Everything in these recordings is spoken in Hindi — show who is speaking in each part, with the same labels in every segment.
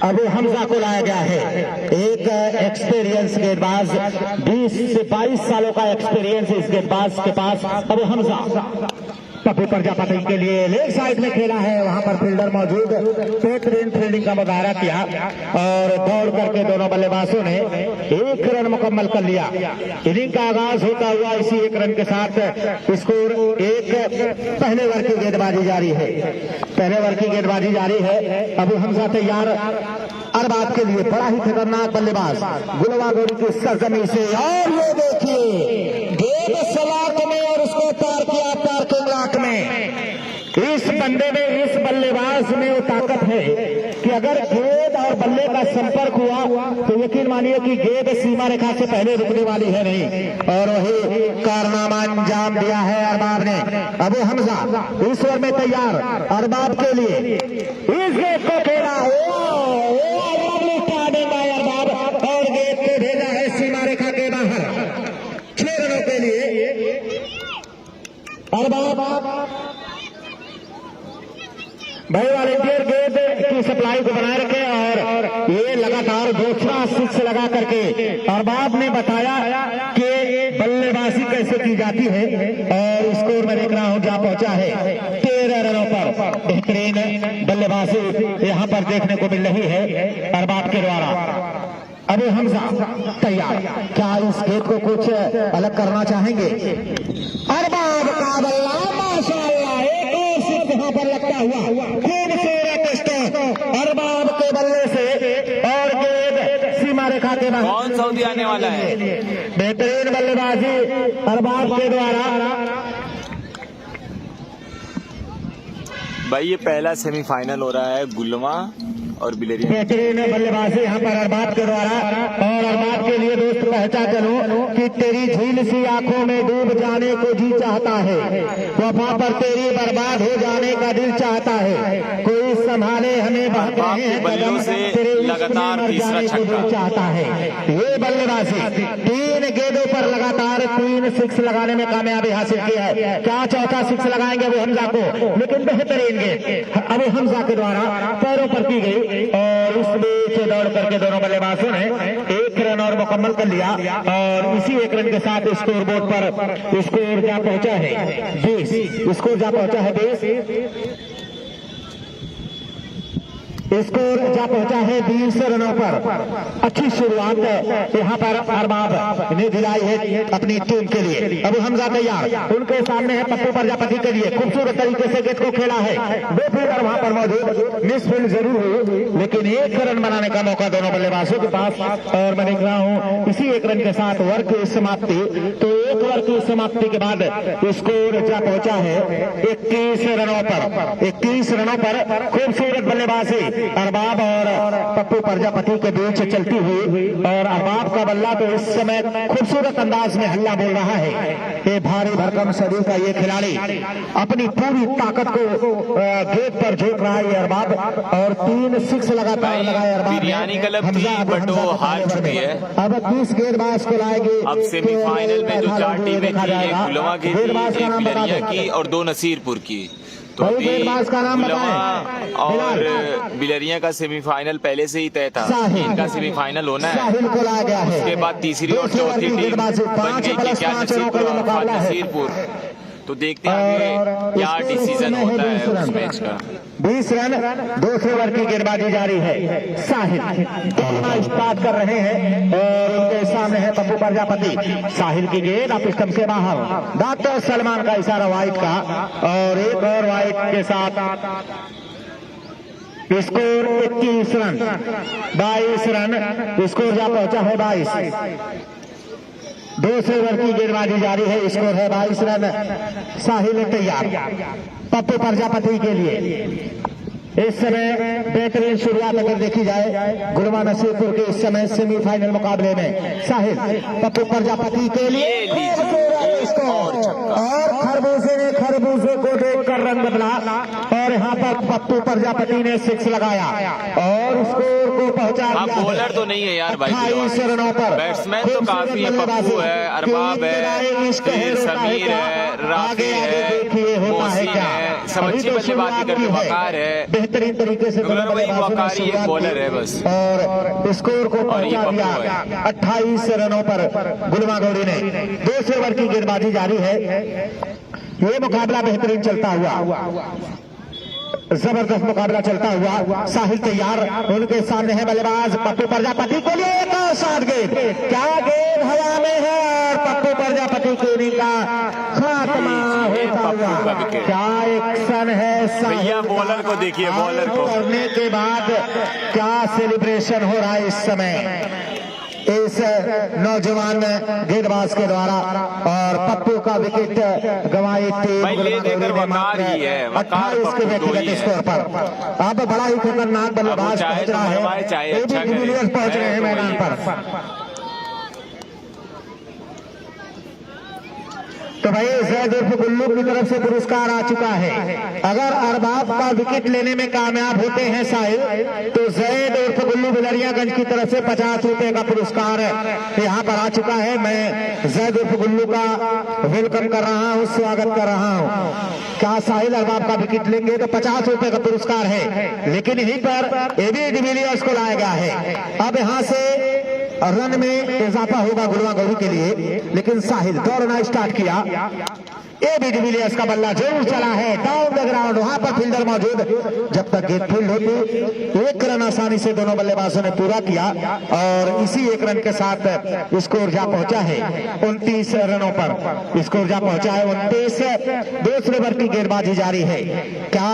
Speaker 1: अबू हमजा को लाया गया है। एक एक्सपीरियंस गेंदबाज, 20 से 22 सालों का एक्सपीरियंस इस गेंदबाज के पास। अबू हमजा पप्पू प्रजापति के लिए लेग साइड में खेला है, वहां पर फील्डर मौजूद, बेहतरीन फील्डिंग का मुजाहरा किया और दौड़ करके दोनों बल्लेबाजों ने 1 रन मुकम्मल कर लिया। इनिंग का आगाज होता हुआ इसी 1 रन के साथ स्कोर 1। पहले ओवर की गेंदबाजी जारी है, पहले ओवर की गेंदबाजी जारी है। अबू हमजा तैयार अरबाब के लिए, बड़ा ही खतरनाक बल्लेबाज गुलवा गोरी की सरजमी से, और ये देखिए गेंद सलाख में और उसको पार किया पार्किंग लॉट में। इस बंदे में, इस बल्लेबाज में वो ताकत है कि अगर गेंद और बल्ले का संपर्क हुआ तो यकीन मानिए कि गेंद सीमा रेखा से पहले रुकने वाली है नहीं, और वही कारनामा अंजाम दिया है अरबाब ने। अबू हमजा इस ओवर में तैयार अरबाब के लिए, इस गेंद को खेला अरबाब और गेंद को भेजा है सीमा रेखा के बाहर 6 रनों के लिए। अरबाब भाई वॉलंटियर गेंद की सप्लाई को बनाए रखे और ये लगातार दूसरा 6 लगा करके अरबाब ने बताया कि बल्लेबाजी कैसे की जाती है, और स्कोर में देख रहा हूं जा पहुंचा है 13 रनों पर। बेहतरीन बल्लेबाजी यहां पर देखने को मिल रही है अरबाब के द्वारा। अबू हमजा तैयार, क्या इस गेंद को कुछ अलग करना चाहेंगे? अरबाब का बल्ला माशाअल्लाह, एक और सिर्फ यहां पर लगता हुआ खूबसूरत स्टोक अरबाब के बल्ले से, और गेंद सीमा रेखा के बाहर।
Speaker 2: कौन सऊदी आने वाला है?
Speaker 1: बेहतरीन बल्लेबाजी अरबाब के द्वारा।
Speaker 2: भाई ये पहला सेमीफाइनल हो रहा है गुलवा और बिलेरिया।
Speaker 1: बेहतरीन बल्लेबाजी यहाँ पर अरबाब के द्वारा, और अरबाब के लिए दोस्त कहता चलो कि तेरी झील सी आंखों में डूब जाने को जी चाहता है, वफा पर तेरी बर्बाद हो जाने का दिल चाहता है, कोई संभाले हमें बहते हैं
Speaker 2: बल्लों से लगातार तीसरा छक्का
Speaker 1: चाहता है। ये बल्लेबाजी 3 गेंदों पर लगातार 3 6 लगाने में कामयाबी हासिल की है। क्या चौथा 6 लगाएंगे अबू हमजा को, लेकिन बेहतरीन गेंद अबू हमजा के द्वारा पैरों पर की गई, और उस बीच दौड़ करके दोनों बल्लेबाजों ने 1 रन और मुकम्मल कर लिया, और इसी 1 रन के साथ स्कोर बोर्ड पर स्कोर जा पहुंचा है 20। स्कोर जा पहुंचा है 20, स्कोर जा पहुंचा है 20 रनों पर। अच्छी शुरुआत यहाँ पर अरबाब ने दिलाई है अपनी टीम के लिए। अबू हमजा तैयार, उनके सामने है पप्पू प्रजापति के लिए, खूबसूरत तरीके से गेंद को खेला है, 2 फील्डर वहां पर मौजूद, मिस फील्ड जरूर हुई लेकिन 1 रन बनाने का मौका दोनों बल्लेबाजों के पास, और मैं देख रहा हूँ इसी 1 रन के साथ ओवर की समाप्ति। तो 1 ओवर की समाप्ति के बाद स्कोर जा पहुंचा है 21 रनों पर। 21 रनों पर खूबसूरत बल्लेबाजी अरबाब और पप्पू प्रजापति के बीच चलती हुई, और अरबाब का बल्ला तो इस समय खूबसूरत अंदाज में हल्ला बोल रहा है। ये भारी भरकम शरीर का ये खिलाड़ी अपनी पूरी ताकत को गेंद पर झोंक रहा है अरबाब, और 3 6 लगातार लगाए अरबाब।
Speaker 2: बिरयानी क्लब थी बट वो हार चुकी है।
Speaker 1: अब 30 गेंदबाज को लाएगी।
Speaker 2: अब सेमीफाइनल में जो 4 टीमें थी, एक गुलवा की थी, एक बिलेरिया की और 2 नसीरपुर की, तो गुलवा और बिलेरिया का सेमीफाइनल पहले से ही तय था, इनका सेमीफाइनल होना है। उसके बाद तीसरी और चौथी टीम बन गई कि क्या नसीरपुर और नसीरपुर, तो देखते हैं क्या डिसीजन होता है उस मैच का।
Speaker 1: 20 रन, 200 ओवर की गेंदबाजी जारी है। साहिल स्टार्ट कर रहे हैं, और उनके सामने है पप्पू प्रजापति। साहिल की गेंद आप स्टंप से बाहर, डॉक्टर सलमान का इशारा वाइट का, और एक और वाइट के साथ स्कोर 21 रन, 22 रन स्कोर जा पहुंचा है 22। 200 ओवर की गेंदबाजी जारी है, स्कोर है 22 रन। साहिल तैयार पप्पू प्रजापति के लिए। इस समय बेहतरीन शुरुआत अगर देखी जाए गुलवा नसीरपुर के इस समय सेमीफाइनल मुकाबले में, साहिल पप्पू प्रजापति के लिए, और खरबूजे को देखकर रंग बदला, और यहाँ पर पप्पू प्रजापति ने 6 लगाया और स्कोर को पहुंचा दिया।
Speaker 2: बॉलर तो नहीं है यार भाई,
Speaker 1: 28 रनों पर।
Speaker 2: बैट्समैन तो काफी है, पप्पू है, अरबाब है, समीर है, राफी है, मोहसिन है, सब अच्छी बल्लेबाजी करते, वकार है,
Speaker 1: बेहतरीन तरीके से दोनों बल्लेबाजों ने
Speaker 2: वकार ही एक बॉलर है बस।
Speaker 1: और स्कोर को पहुंचा दिया 28 रनों पर गुलमा गौरी ने। दूसरे ओवर की गेंदबाजी जारी है। ये मुकाबला बेहतरीन चलता हुआ, जबरदस्त मुकाबला चलता हुआ। साहिल तैयार, उनके सामने है बल्लेबाज पप्पू प्रजापति को लिए एक शॉट गेंद, क्या गेंद हवा में है और पप्पू प्रजापति की इनिंग का खात्मा होता हुआ। क्या एक्शन है
Speaker 2: भैया, बॉलर को देखिए, बॉलर को
Speaker 1: करने के बाद क्या सेलिब्रेशन हो रहा है इस समय इस नौजवान गेंदबाज के द्वारा। और पप्पू का विकेट गंवाई टीम 28 के व्यक्तिगत स्कोर पर। अब बड़ा ही खतरनाक बल्लेबाज पहुंच रहा है, एबी डिविलियर्स पहुंच रहे हैं मैदान पर। तो भाई जैद उर्फ गुल्लू की तरफ से पुरस्कार आ चुका है। अगर अरबाब का विकेट लेने में कामयाब होते हैं साहिल, तो जैद उर्फ गुल्लू बिलरियागंज की तरफ से 50 रुपए का पुरस्कार यहाँ पर आ चुका है। मैं जैद उर्फ गुल्लू का वेलकम कर रहा हूँ, स्वागत कर रहा हूँ। क्या साहिल अरबाब का विकेट लेंगे तो 50 रुपए का पुरस्कार है, लेकिन यहीं पर एबी डिविलियर्स को लाया गया है। अब यहाँ से रन में इजाफा होगा गुलमा गौरी के लिए, लेकिन साहिल दौड़ना स्टार्ट किया। एबी डिविलियर्स का बल्ला जरूर चला है डाउन द ग्राउंड, वहां पर फील्डर मौजूद। जब तक गेंद फील्ड होती, एक रन आसानी से दोनों बल्लेबाजों ने पूरा किया और इसी एक रन के साथ स्कोर जा पहुंचा है 29 रनों पर। स्कोर जा पहुंचा है 29। दूसरे ओवर की गेंदबाजी जारी है। क्या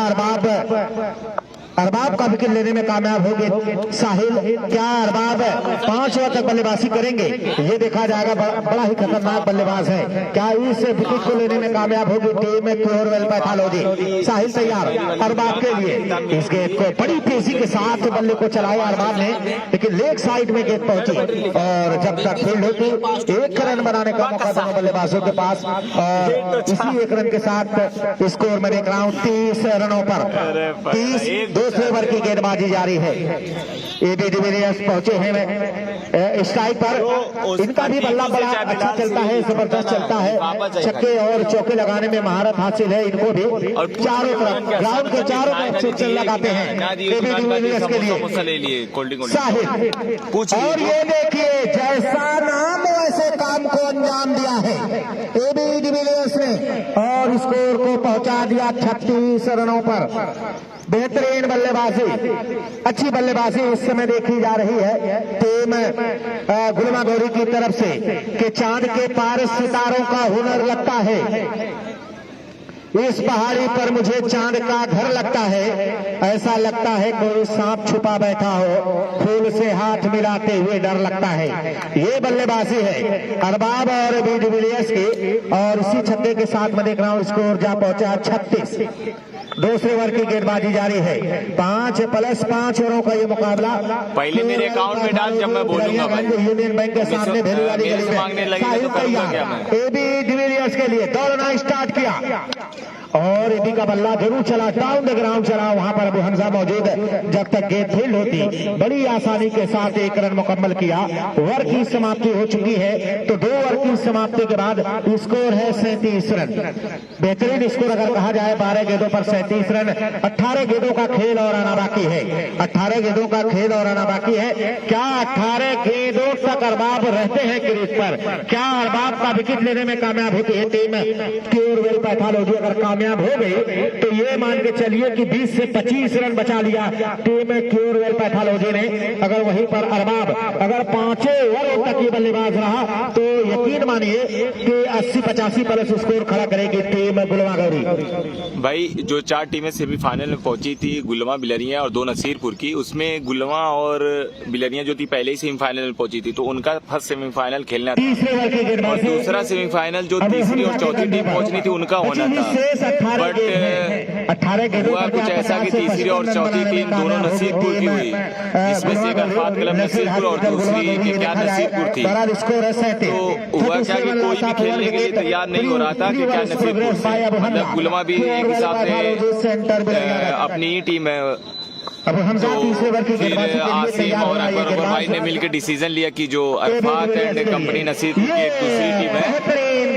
Speaker 1: अरबाब का विकेट लेने में कामयाब होंगे साहिल? क्या अरबाब 5 ओवर तक बल्लेबाजी करेंगे? ये देखा जाएगा। बड़ा ही खतरनाक बल्लेबाज है। क्या इस विकेट को लेने में कामयाब होगी टीम क्योरवेल पैथोलॉजी? साहिल तैयार अरबाब के लिए। इस गेंद को बड़ी तेजी के साथ बल्ले को चलाया अरबाब ने, लेकिन लेग साइड में गेंद पहुंची और जब तक फील्ड होती, एक रन बनाने का मौका दोनों बल्लेबाजों के पास। और इसी एक रन के साथ स्कोर में देख रहा हूँ 30 रनों पर। 30। दूसरे ओवर की गेंदबाजी जारी है। एबी डिविलियर्स पहुंचे हैं स्ट्राइक पर। इनका भी बल्ला बड़ा अच्छा चलता है, जबरदस्त चलता है। छक्के और चौके लगाने में महारत हासिल है इनको भी। चारों तरफ ग्राउंड के चारों तरफ से लगाते हैं एबी डिविलियर्स के लिए साहिल। और ये देखिए, जैसा नाम वैसे काम को अंजाम दिया है एबी डिविलियर्स ने और स्कोर को पहुंचा दिया 36 रनों पर। बेहतरीन बल्लेबाजी, अच्छी बल्लेबाजी इस समय देखी जा रही है टीम गुलमा गौरी की तरफ से कि चांद के पार सितारों का हुनर लगता है। इस पहाड़ी पर मुझे चांद का घर लगता है, ऐसा लगता है कोई सांप छुपा बैठा हो, फूल से हाथ मिलाते हुए डर लगता है। ये बल्लेबाजी है अरबाब और एबी डिविलियर्स की। और इसी छक्के के साथ मैं देख रहा हूँ स्कोर जा पहुंचा 36। दूसरे ओवर की गेंदबाजी जारी है। 5+5 ओवरों का ये मुकाबला।
Speaker 2: पहले मेरे अकाउंट में डाल, जब मैं बोलूंगा भाई।
Speaker 1: यूनियन बैंक के सामने भेली वाली गली में साहिल तैयार एबी डिविलियर्स के लिए दौड़ना स्टार्ट किया और एबी का बल्ला जरूर चला, डाउन द ग्राउंड चला। वहां पर अबू हमजा मौजूद है। जब तक गेंद फील्ड होती, बड़ी आसानी के साथ एक रन मुकम्मल किया। ओवर की समाप्ति हो चुकी है, तो 2 ओवर की समाप्ति के बाद स्कोर है 37 रन। बेहतरीन स्कोर अगर कहा जाए, 12 गेंदों पर 37 रन। 18 गेंदों का खेल और आना बाकी है। 18 गेंदों का खेल और आना बाकी है। क्या 18 गेंदों तक अरबाब रहते हैं क्रीज पर? क्या अरबाब का विकेट लेने में कामयाब होती है टीम क्योरवेल पैथोलॉजी? अगर कामयाब हो गई तो ये मान के चलिए कि 20 से 25 रन बचा लिया टीम क्योरवेल पैथोलॉजी ने। अगर वहीं पर अरबाब अगर 5 ओवर तक ये बल्लेबाज रहा तो यकीन मानिए कि 80-85 प्लस स्कोर खड़ा करेगी टीम गुलमा गौरी।
Speaker 2: भाई, जो 4 टीमें सेमीफाइनल में पहुंची थी, गुलमा, बिलरिया और 2 नसीरपुर की, उसमें गुलमा और बिलरिया जो थी पहले ही सेमीफाइनल में पहुंची थी, तो उनका फर्स्ट सेमीफाइनल खेलना था। और दूसरा सेमीफाइनल जो तीसरी और चौथी टीम पहुंचनी थी उनका होना था। बट
Speaker 1: 18
Speaker 2: हुआ कुछ ऐसा कि तीसरी और चौथी टीम दोनों नसीरपुर की हुई, जिसमें से एक अल्फात क्लब नसीरपुर और दूसरी के क्या नसीरपुर थी। तो हुआ क्या कि कोई भी खेलने के लिए तैयार नहीं हो रहा था कि क्या नसीरपुर से, मतलब गुलमा भी एक हिसाब से अपनी ही टीम है।
Speaker 1: तो
Speaker 2: फिर आसिम और अकबर भाई ने मिलकर डिसीजन लिया कि जो अल्फात एंड कंपनी नसीरपुर की एक दूसरी टीम है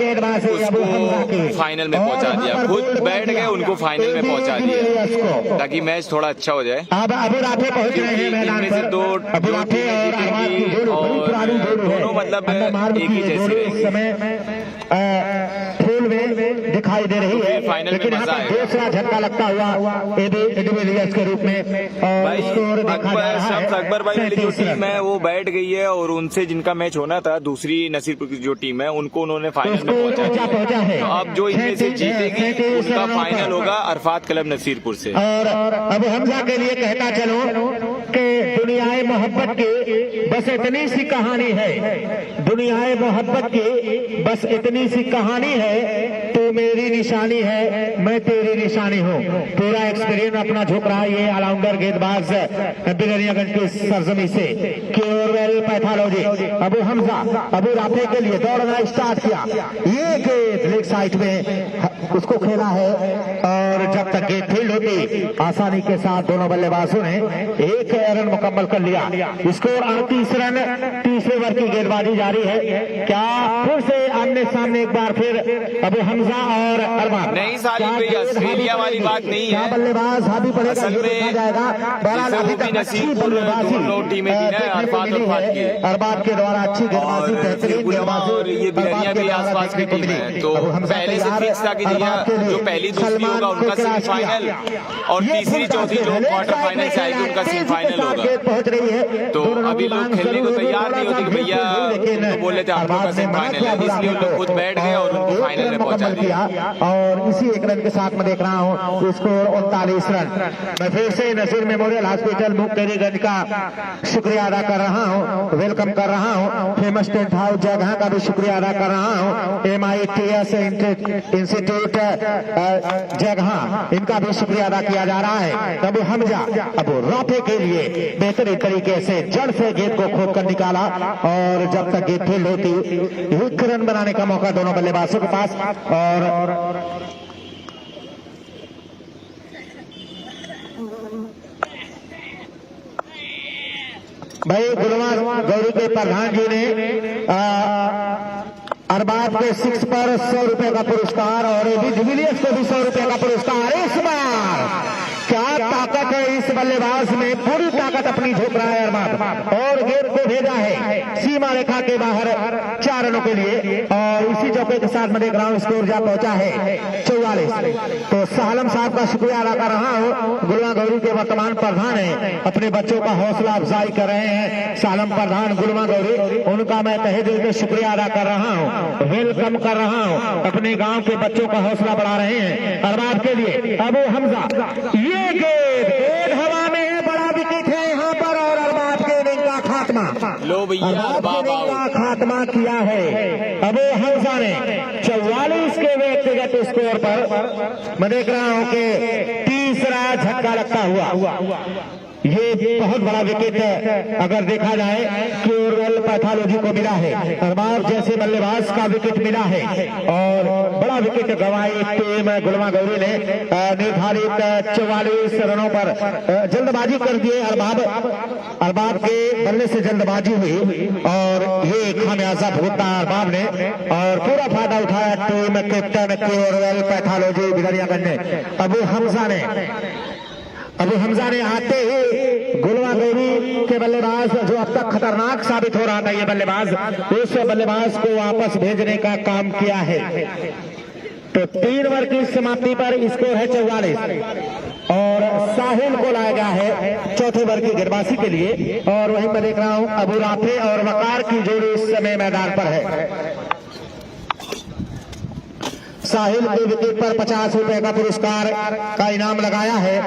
Speaker 1: गेंदबाजी अबू हमजा की
Speaker 2: फाइनल में पहुंचा दिया, खुद बैठ गए उनको फाइनल में पहुंचा दिया ताकि मैच थोड़ा अच्छा हो जाए।
Speaker 1: अब अबू राफे पहुंच रहे हैं मैदान
Speaker 2: इनमें से
Speaker 1: पर।
Speaker 2: दो
Speaker 1: अबू राफे और अरबाज की जोड़ी बड़ी पुरानी जोड़ी है,
Speaker 2: दोनों मतलब एक ही
Speaker 1: जोड़ी
Speaker 2: जैसी
Speaker 1: इस समय फूल में दिखाई दे रही है,
Speaker 2: फाइनल
Speaker 1: लेकिन
Speaker 2: में
Speaker 1: यहाँ
Speaker 2: मजा
Speaker 1: पर
Speaker 2: आएगा।
Speaker 1: दूसरा झटका लगता हुआ डिविलियर्स के रूप में और
Speaker 2: भाई
Speaker 1: स्कोर देखा जा रहा है।
Speaker 2: शम्स अकबर भाई वाली जो
Speaker 1: 37
Speaker 2: टीम है वो बैठ गई है और उनसे जिनका मैच होना था दूसरी नसीरपुर की जो टीम है उनको उन्होंने फाइनल में पहुंचा दिया। तो अब जो इनमें से जीतेगी उनका फाइनल होगा अरफात क्लब नसीरपुर से।
Speaker 1: और अबू हमजा के लिए कहता चलो कि दुनियाए मोहब्बत की बस इतनी सी कहानी है, दुनियाए मोहब्बत की बस इतनी सी कहानी है, तू मेरी निशानी है मैं तेरी निशानी हूँ। पूरा एक्सपीरियंस अपना झुक रहा है ये ऑलराउंडर गेंदबाज बिलरियागंज की सरजमी से क्योरवेल पैथोलॉजी। अबू हमजा अबू राफे के लिए दौड़ना स्टार्ट किया, ये गेंद लेग साइड में उसको खेला है और जब तक गेंद फील्ड होती आसानी के साथ दोनों बल्लेबाजों ने एक रन मुकम्मल कर लिया। स्कोर 38 रन, तीसरे ओवर की गेंदबाजी जारी है। क्या फिर से आमने सामने एक बार फिर अबू हमजा और अरबाज?
Speaker 2: नहीं साजिद भाई, ऑस्ट्रेलिया वाली बात नहीं है,
Speaker 1: बल्लेबाज हावी पड़ेगा
Speaker 2: असल
Speaker 1: ये देखा जाएगा। बहरहाल अभी तक अच्छी बल्लेबाजी
Speaker 2: दोनों टीमें भी ना अरफात और फात की,
Speaker 1: अरबाज के द्वारा अच्छी गेंदबाजी बेहतरीन गेंदबाजी
Speaker 2: और ये बिलरिया भी आसपास की टीम है। तो पहले से फिक्स था कि जो पहली दूसरी होगा उनका सेमीफाइनल और तीसरी चौथी जो क्वार्टर फाइनल से आएगी उनका सेमीफाइनल होगा।
Speaker 1: पहुंच रही है
Speaker 2: तो अभी लोग खेलने को तैयार नहीं होते कि भैया तो बोले थे आप लोग का सेमीफाइनल है, इसलिए लोग खुद बैठ गए और उनको फाइनल में पहुंचा दिया।
Speaker 1: और इसी एक रन के साथ मैं देख रहा हूँ स्कोर 39 रन। मैं फिर से नसीर मेमोरियल हॉस्पिटल मुक्तेरीगंज का शुक्रिया अदा कर रहा हूँ, वेलकम कर रहा हूँ। फेमस टेंट हाउस जगह का भी शुक्रिया अदा कर रहा हूँ। MITS इंस्टीट्यूट जगह इनका भी शुक्रिया अदा किया जा रहा है। अबू हमजा अबू राफे के लिए बेहतरीन तरीके से जड़ से गेंद को खोद कर निकाला और जब तक गेंद फील्ड होती एक रन बनाने का मौका दोनों बल्लेबाजों के पास। और भाई गुलवा गौरी के प्रधान जी ने अरबाज के 6 पर 100 रुपए का पुरस्कार और एबी डिविलियर्स को भी 100 रुपए का पुरस्कार। इस बार क्या ताकत है इस बल्लेबाज में, पूरी ताकत अपनी झोंक रहा है अरबाज और गेंद को भेजा है सीमा रेखा के बाहर 4 रनों के लिए। और इसी चौके के साथ मैं देख रहा हूँ स्कोर जा पहुंचा है 44। तो सालम साहब का शुक्रिया अदा कर रहा हूँ। गुलवा गौरी के वर्तमान प्रधान है, अपने बच्चों का हौसला अफजाई कर रहे हैं सालम प्रधान गुलवा गौरी, उनका मैं तहे दिल से शुक्रिया अदा कर रहा हूँ, वेलकम कर रहा हूँ। अपने गांव के बच्चों का हौसला बढ़ा रहे हैं। अरबाज के लिए अबू हमजा, ये गेंद हवा में है, बड़ा विकेट है यहाँ पर और अरबाज के इनिंग का खात्मा,
Speaker 2: लो भैया
Speaker 1: का खात्मा किया है अबू हमजा ने 44 के व्यक्तिगत स्कोर पर। मैं देख रहा हूँ कि तीसरा झटका लगता हुआ ये बहुत बड़ा विकेट अगर देखा जाए क्योरवेल पैथोलॉजी को मिला है। अरबाज जैसे बल्लेबाज का विकेट मिला है और बड़ा विकेट गंवाई टीम गुलवा गौरी ने निर्धारित 44 रनों पर जल्दबाजी कर दिए। अरबाज के बल्ले से जल्दबाजी हुई और ये खामियाजा भुगता अरबाज ने और पूरा फायदा उठाया टीम कैप्टन क्योरवेल पैथोलॉजी बिलरियागंज ने। अबू हमजा ने आते ही गुलवा गौरी के बल्लेबाज जो अब तक खतरनाक साबित हो रहा था ये बल्लेबाज, उस बल्लेबाज को वापस भेजने का काम किया है। तो 3 ओवर की समाप्ति पर स्कोर है 44 और साहिल को लाया गया है चौथे ओवर की गेंदबाजी के लिए। और वहीं पर देख रहा हूं अबू राफे और वकार की जोड़ी इस समय मैदान पर है। साहिल के विकेट पर 50 रुपए का पुरस्कार का इनाम लगाया है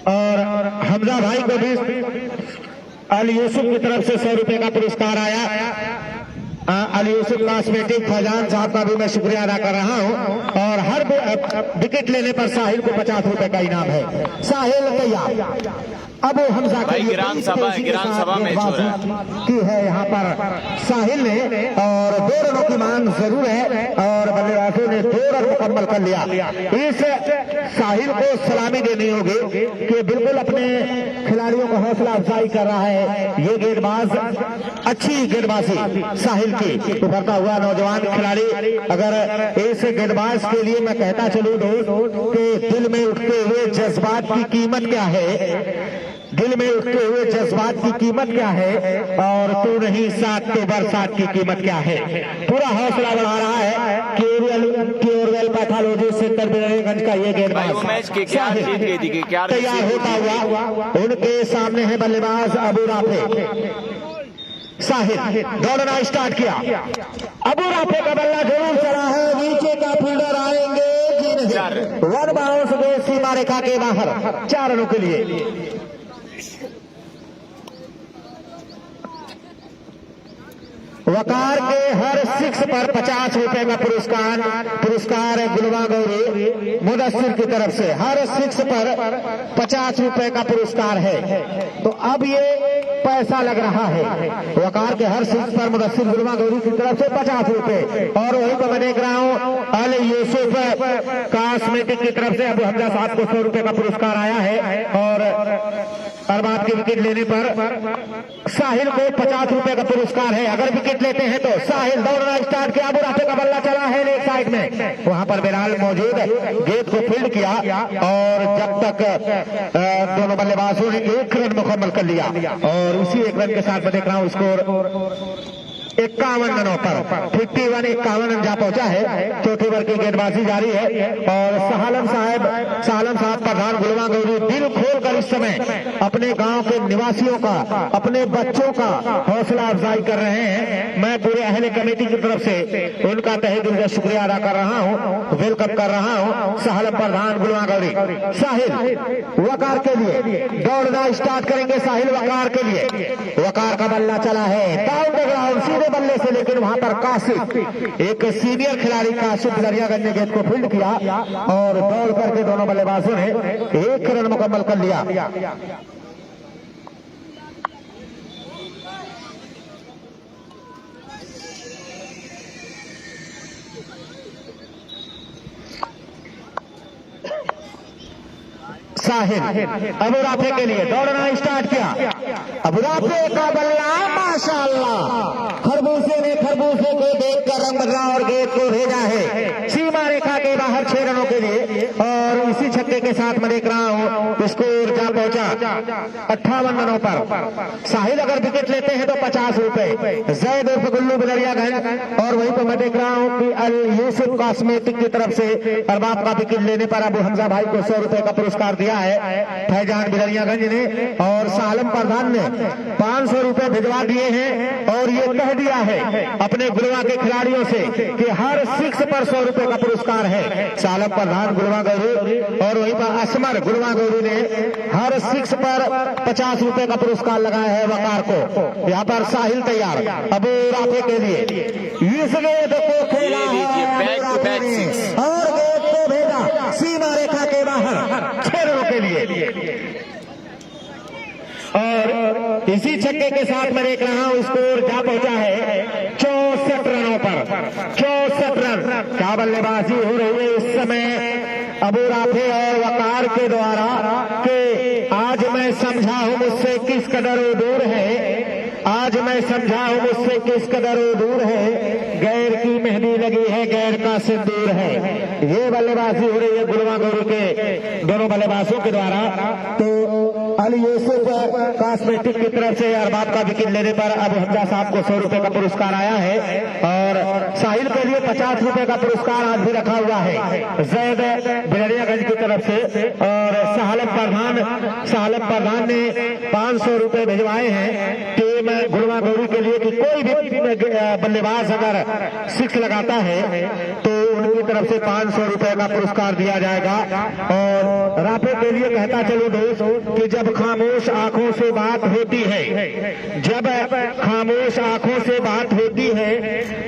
Speaker 1: और हमजा भाई को भी अली यूसुफ की तरफ से 100 रुपए का पुरस्कार आया। अली यूसुफ कॉस्मेटिक फैजान साहब का भी मैं शुक्रिया अदा कर रहा हूं और हर विकेट लेने पर साहिल को 50 रुपए का इनाम है। साहिल तैयार, अबू हमजा
Speaker 2: भाई गिरान सभा मैच हो रहा है
Speaker 1: की है यहाँ पर साहिल ने और 2 रनों की मांग जरूर है और बल्लेबाजों ने 2 रन रन मुकम्मल कर लिया। इस साहिल को सलामी देनी होगी कि बिल्कुल अपने खिलाड़ियों को हौसला अफजाई कर रहा है। ये गेंदबाज अच्छी गेंदबाजी साहिल की उभरता हुआ नौजवान खिलाड़ी। अगर इस गेंदबाज के लिए मैं कहता चलूं दोस्त कि दिल में उठते हुए जज्बात की कीमत क्या है, दिल में उठते हुए जज्बात की कीमत क्या है, और तू नहीं साथ तो बरसात की कीमत क्या है। पूरा हौसला बढ़ा रहा है केवल पैथोलॉजी सेंटर बिलरियागंज का ये गेंदबाज तैयार होता हुआ। उनके सामने है बल्लेबाज अबू राफे। साहिल दौड़ना स्टार्ट किया। अबू राफे का बल्ला जरूर चला है, नीचे का फील्डर आएंगे वन बाउंस गए सीमा रेखा के बाहर 4 रनों के लिए। वकार के हर 6 पर 50 रुपए का पुरस्कार गुलवा गौरी मुदस्सिर की तरफ से हर 6 पर 50 रुपए का पुरस्कार है। तो अब ये पैसा लग रहा है। वकार के हर 6 पर मुदस्सिर गुलवा गौरी की तरफ से 50 रुपए। और वहीं पर मैं देख रहा हूँ अल यूसुफ कॉस्मेटिक की तरफ से अबू हमजा साहब को 100 रुपए का पुरस्कार आया है। और अरबाब की विकेट लेने पर साहिल को 50 रुपए का पुरस्कार है। अगर विकेट लेते हैं तो साहिल दौड़ना स्टार्ट किया। अबू राफे का बल्ला चला है लेग साइड में, वहां पर बिलाल मौजूद है, गेंद को फील्ड किया और जब तक दोनों बल्लेबाजों ने 1 रन मुकम्मल कर लिया। और उसी 1 रन के साथ मैं देख रहा हूं स्कोर 51 रनों पर 51 रन जा पहुंचा है। चौथे ओवर की गेंदबाजी जारी है। और सालम साहब प्रधान गुलवा गौरी दिल खोलकर इस समय अपने गांव के निवासियों का, अपने बच्चों का हौसला अफजाई कर रहे हैं। मैं पूरे अहले कमेटी की तरफ से उनका तहे दिल से शुक्रिया अदा कर रहा हूं, वेलकम कर रहा हूं। सालम प्रधान गुलवा गौरी। साहिल वकार के लिए दौड़ना स्टार्ट करेंगे। साहिल वकार के लिए, वकार का बल्ला चला है डाउन द ग्राउंड सीधे बल्ले से, लेकिन वहां पर काशिफ एक सीनियर खिलाड़ी काशिफ बिलरियागंज ने गेंद को फील्ड किया और दौड़ करके दोनों बल्लेबाजों ने 1 रन मुकम्मल कर लिया। साहिल अबू राफे के लिए दौड़ना स्टार्ट किया। अबू राफे का बल्ला माशाअल्लाह, खरबूजे को देखकर रंग बदला और गेंद को भेजा है सीमा रेखा के बाहर 6 रनों के लिए। और इसी छक्के के साथ मैं देख रहा हूं स्कोर जा पहुंचा 58 रनों पर। साहिल अगर विकेट लेते हैं तो 50 रुपए जैद उर्फ गुल्लू बिलरियागंज। और वहीं पर मैं देख रहा हूं कि अल यूसुफ कॉस्मेटिक की तरफ से अरबाब का विकेट लेने पर अबू हमजा भाई को 100 रुपए का पुरस्कार दिया है फैजान बिलरियागंज ने। और सालम प्रधान ने 500 रुपए भिजवा दिए हैं और ये कह दिया है अपने गुलवा के खिलाड़ियों से कि हर 6 पर 100 रुपए का पुरस्कार है। सालम प्रधान गुलवा गौरी और वहीं पर असमर गुलवा गौरी ने हर 6 पर 50 रुपए का पुरस्कार लगाया है वकार को। यहाँ पर साहिल तैयार अबू राफे के लिए इस गेंद को खेला और गेंद को भेजा सीमा रेखा के बाहर 6 रनों के लिए। और इसी छक्के के साथ मैं देख रहा हूं स्कोर जा पहुंचा है 64 रनों पर 64 रन। क्या बल्लेबाजी हो रही है इस समय अबू राफे और वकार के द्वारा कि आज मैं समझा हूं मुझसे किस कदर वो दूर है, आज मैं समझा हूं मुझसे किस कदर वो दूर है, गैर की मेहंदी लगी है गैर का सिंदूर है। ये बल्लेबाजी हो रही है गुलवा गौरी के दोनों बल्लेबाजों के द्वारा। तो अली यूसुफ कॉस्मेटिक की तरफ से अरबाब का विकेट लेने पर अबू हमजा साहब को 100 रुपए का पुरस्कार आया है। और साहिल के लिए 50 रुपए का पुरस्कार आज भी रखा हुआ है जैद बिलरियागंज की तरफ से। और सालम प्रधान ने 500 रुपए भिजवाए हैं टीम गुलवा गौरी के लिए कि कोई भी बल्लेबाज अगर 6 लगाता है तो उनकी तरफ से 500 रुपए का पुरस्कार दिया जाएगा। और राफे के लिए कहता चलो दोस्त कि जब खामोश आंखों से बात होती है, जब खामोश आंखों से बात होती है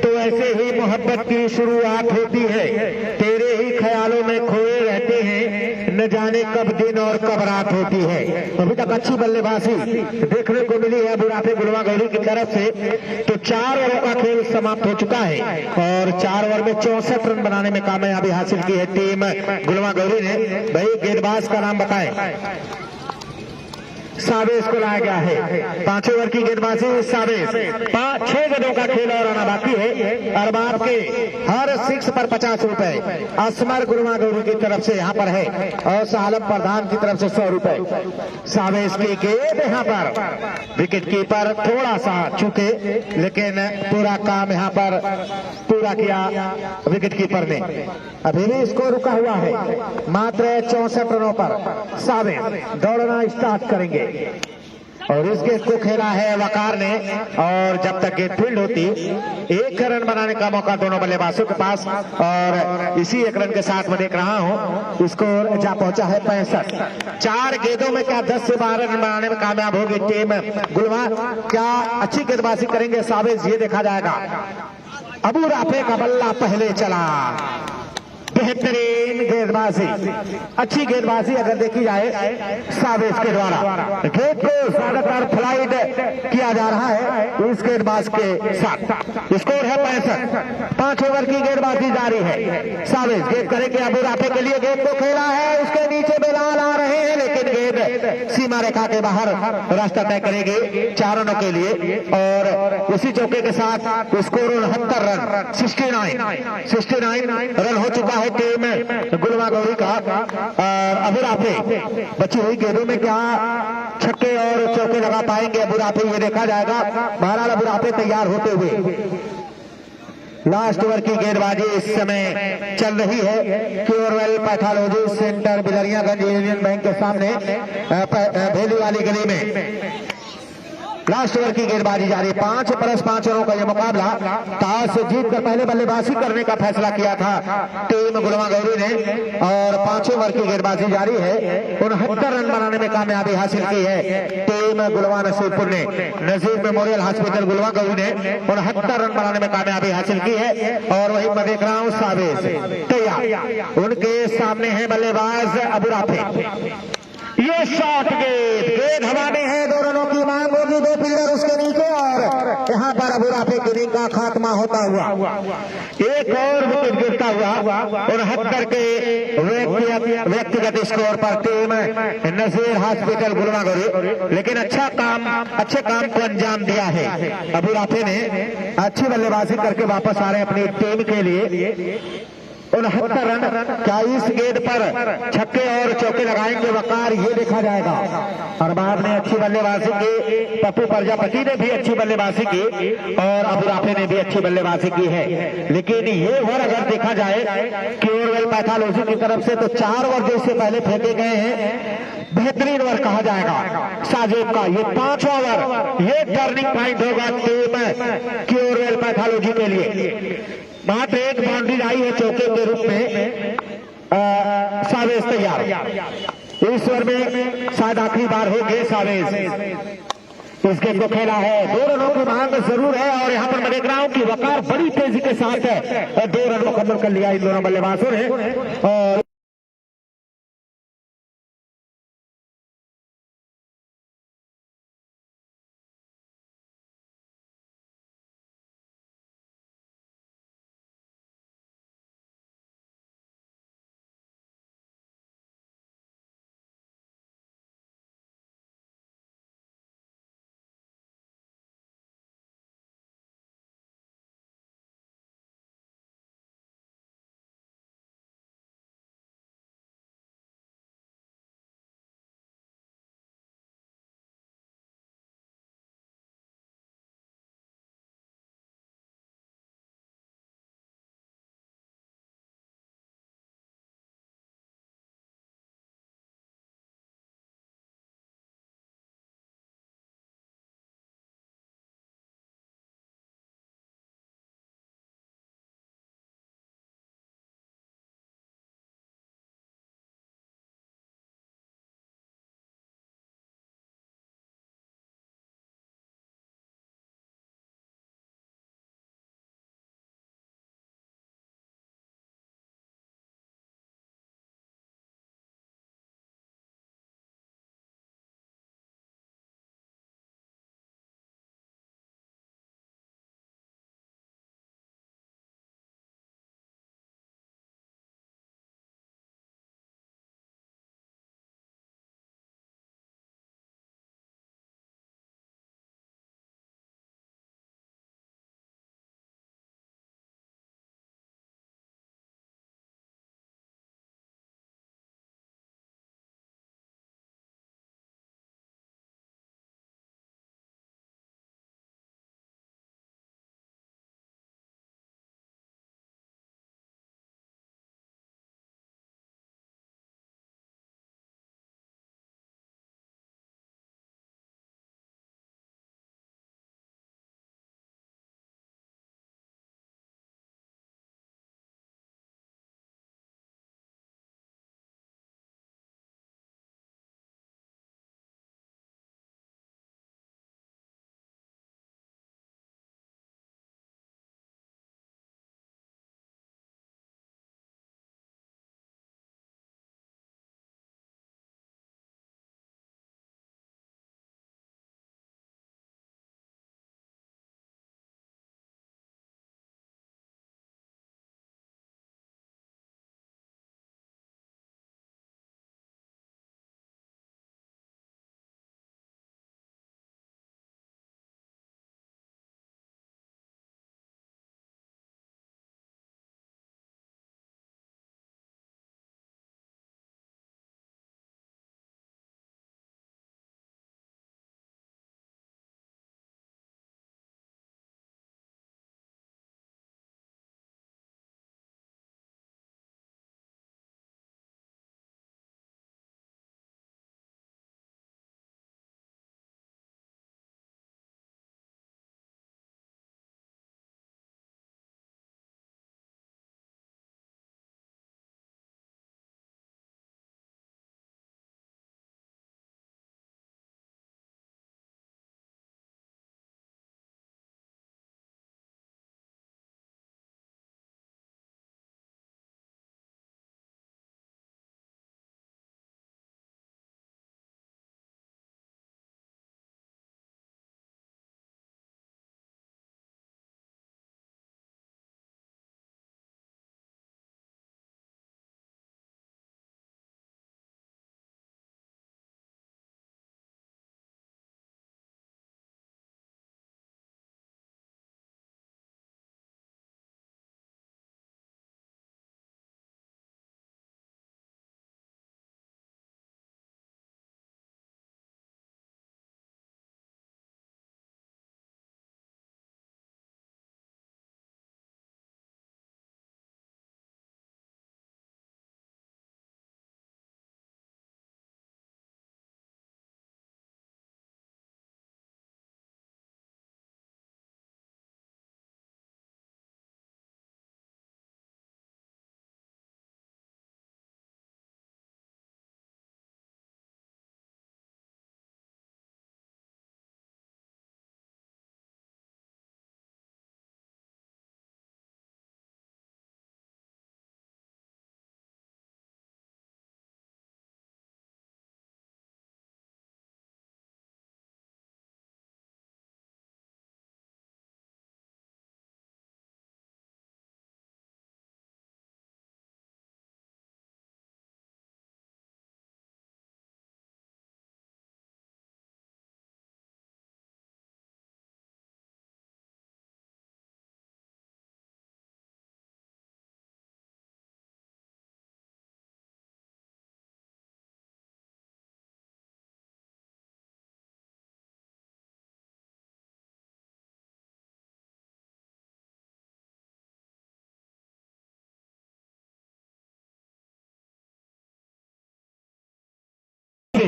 Speaker 1: तो ऐसे ही मोहब्बत की शुरुआत होती है। तेरे ही ख्यालों में खोए रहते हैं न जाने कब दिन और कब रात होती है। अभी तक अच्छी बल्लेबाजी देखने को मिली है बुढ़ापे गुलवा गौरी की तरफ से। तो 4 ओवर का खेल समाप्त हो चुका है और 4 ओवर में 64 रन बनाने में कामयाबी हासिल की है टीम गुलवा गौरी ने। भाई गेंदबाज का नाम बताएं। सावेज को लाया गया है। 5 ओवर की गेंदबाजी सावेज। 6 गेंदों का खेल और आना बाकी है। अरबाब के हर 6 पर 50 रुपए असमर गुलवा गौरी की तरफ से यहाँ पर है और सालम प्रधान की तरफ से 100 रुपए। सावेज की गेंद यहाँ पर विकेट कीपर थोड़ा सा चूके, लेकिन पूरा काम यहाँ पर पूरा किया विकेट कीपर ने। अभी भी स्कोर रुका हुआ है मात्र 64 रनों पर। सावेज दौड़ना स्टार्ट करेंगे और इस गेंद को खेला है वकार ने और जब तक गेंद फील्ड होती 1 रन बनाने का मौका दोनों बल्लेबाजों के पास और इसी 1 रन के साथ मैं देख रहा हूं स्कोर जा पहुंचा है 65। 4 गेंदों में क्या 10 से 12 रन बनाने में कामयाब होगी टीम गुलवा? क्या अच्छी गेंदबाजी करेंगे सावेज, ये देखा जाएगा। अबू राफे का बल्ला पहले चला। बेहतरीन गेंदबाजी, अच्छी गेंदबाजी अगर देखी जाए सावेज के द्वारा। गेंद को ज्यादातर फ्लाइट किया जा रहा है इस गेंदबाज के साथ। स्कोर है 65। 5 ओवर की गेंदबाजी जारी है। सावेज गेंद करेंगे अबू राफे के लिए। गेंद को खेला है, उसके नीचे बेलाल आ रहे हैं, लेकिन गेंद सीमा रेखा के बाहर रास्ता तय करेगी 4 रनों के लिए और उसी चौके के साथ स्कोर 69 रन 69 रन हो चुका है टीम गुलवा गौरी का। और अबू राफे बची हुई गेंदों में क्या छक्के और चौके लगा पाएंगे अबू राफे, ये देखा जाएगा। बहरहाल अबू राफे तैयार होते हुए लास्ट ओवर की गेंदबाजी इस समय चल रही है Curewell pathology centre Bilariyaganj union bank के सामने भेली वाली गली में। लास्ट ओवर की गेंदबाजी जारी। 5+5 रनों का यह मुकाबला। टॉस जीतकर पहले बल्लेबाजी करने का फैसला किया था टीम गुलवा गौरी ने और 5 ओवर की गेंदबाजी जारी है। 69 रन बनाने में कामयाबी हासिल की है टीम गुलवा नसीबपुर ने। नजीर मेमोरियल हॉस्पिटल गुलवा गौरी ने 69 रन बनाने में कामयाबी हासिल की है और वही मैं देख रहा हूं सावेज तैयार। उनके सामने है बल्लेबाज अबू राफे। ये शॉट गेंद हवा में है। 2 रनों की मांग होगी, 2 फील्डर उसके नीचे और यहाँ पर अबू राफे की इनिंग का खात्मा होता हुआ एक और विकेट गिरता हुआ 69 के व्यक्तिगत स्कोर पर टीम नजीर हॉस्पिटल गुलवा गौरी। लेकिन अच्छे काम को अंजाम दिया है अबू राफे ने। अच्छी बल्लेबाजी करके वापस आ रहे अपनी टीम के लिए। 69 रन। क्या इस गेंद पर छक्के और चौके लगाएंगे वकार, ये देखा जाएगा। अरबाब ने अच्छी बल्लेबाजी की, पप्पू प्रजापति ने भी अच्छी बल्लेबाजी की और अबू राफे ने भी अच्छी बल्लेबाजी की है। लेकिन ये ओवर अगर देखा जाए क्योरवेल पैथोलॉजी की तरफ से तो 4 ओवर जो इससे पहले फेंके गए हैं बेहतरीन ओवर कहा जाएगा साजिब का। ये 5 ओवर ये टर्निंग पॉइंट होगा टीम क्योरवेल पैथोलॉजी के लिए। मात्र 1 बाउंड्री आई है चौके के रूप में। सावेज तैयार। इस ओवर में शायद आखिरी बार होंगे सावेज। इस गेंद को खेला है। 2 रनों की मांग जरूर है और यहाँ पर मैं देख रहा हूं कि वकार बड़ी तेजी के साथ 2 रन मुकम्मल कर लिया इन दोनों बल्लेबाजों ने और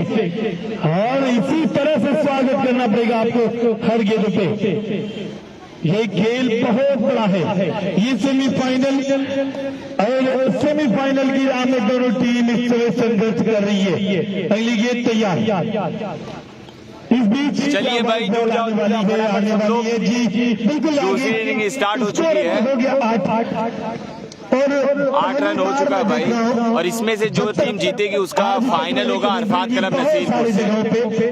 Speaker 3: और इसी तरह से स्वागत करना पड़ेगा आपको हर गेंद पे। ये खेल बहुत बड़ा है। ये सेमीफाइनल और सेमीफाइनल की राह में दोनों टीम इस तरह संघर्ष कर रही है। अगली गेंद तैयार। इस बीच
Speaker 2: चलिए भाई, जुड़ जाओ,
Speaker 3: आने वाली है जी, बिल्कुल
Speaker 2: दूसरी इनिंग स्टार्ट हो चुकी है।
Speaker 3: हो गया
Speaker 2: 8 रन हो चुका है भाई, और इसमें से जो टीम जीतेगी उसका फाइनल होगा अरफात क्लब नसीरपुर से,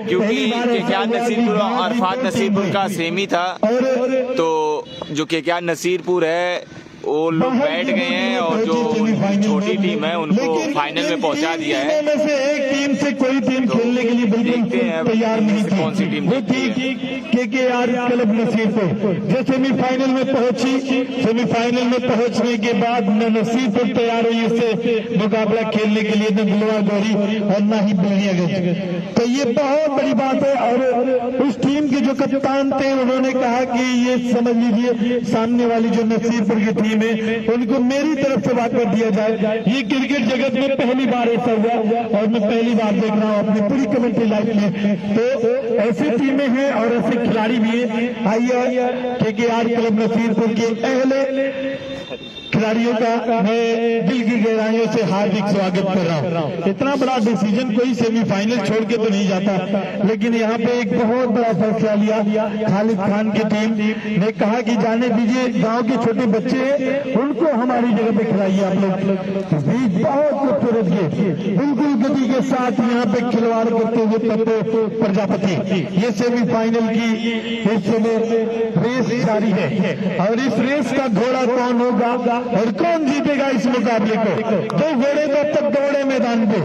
Speaker 2: क्योंकि केकेआर नसीरपुर और अरफात नसीरपुर का सेमी था। तो जो केकेआर नसीरपुर है वो लोग बैठ गए हैं, और जो छोटी टीम है उनको फाइनल में पहुंचा दिया है।
Speaker 3: में से एक टीम से कोई टीम खेलने के लिए बिल्कुल तैयार नहीं थी।
Speaker 2: कौन सी टीम
Speaker 3: वो थी केकेआर क्लब नसीरपुर, जो सेमीफाइनल में पहुंची। सेमीफाइनल में पहुंचने के बाद न नसीरपुर तैयार हुई उससे मुकाबला खेलने के लिए, न गुलवा गौरी और न ही बिलियागंज। तो ये बहुत बड़ी बात है। और उस टीम के जो कप्तान थे उन्होंने कहा कि ये समझ लीजिए सामने वाली जो नसीरपुर की टीम में उनको मेरी तरफ से बात कर दिया जाए। ये क्रिकेट जगत में पहली बार ऐसा हुआ, और मैं पहली बार देख रहा हूं अपनी पूरी कमेंट्री लाइफ में। तो ऐसी टीमें हैं और ऐसे खिलाड़ी भी हैं। आइए केकेआर क्लब नसीरपुर के अहले खिलाड़ियों का मैं दिल की गहराइयों से हार्दिक स्वागत कर रहा हूँ। इतना बड़ा डिसीजन कोई सेमीफाइनल छोड़ के तो नहीं जाता, लेकिन यहाँ पे एक बहुत बड़ा फैसला लिया। खालिद खान की टीम ने कहा कि जाने दीजिए, गांव के छोटे बच्चे हैं उनको हमारी जगह पे खिलाइए आप लोग। बहुत खूबसूरत गेम, बिल्कुल गति के साथ यहाँ पे खिलवाड़ करते हुए पप्पू प्रजापति। ये सेमीफाइनल की इस समय रेस जारी है, और इस रेस का घोड़ा कौन होगा और कौन जीतेगा इस मुकाबले को। दो घोड़े तब तक दौड़े मैदान पे,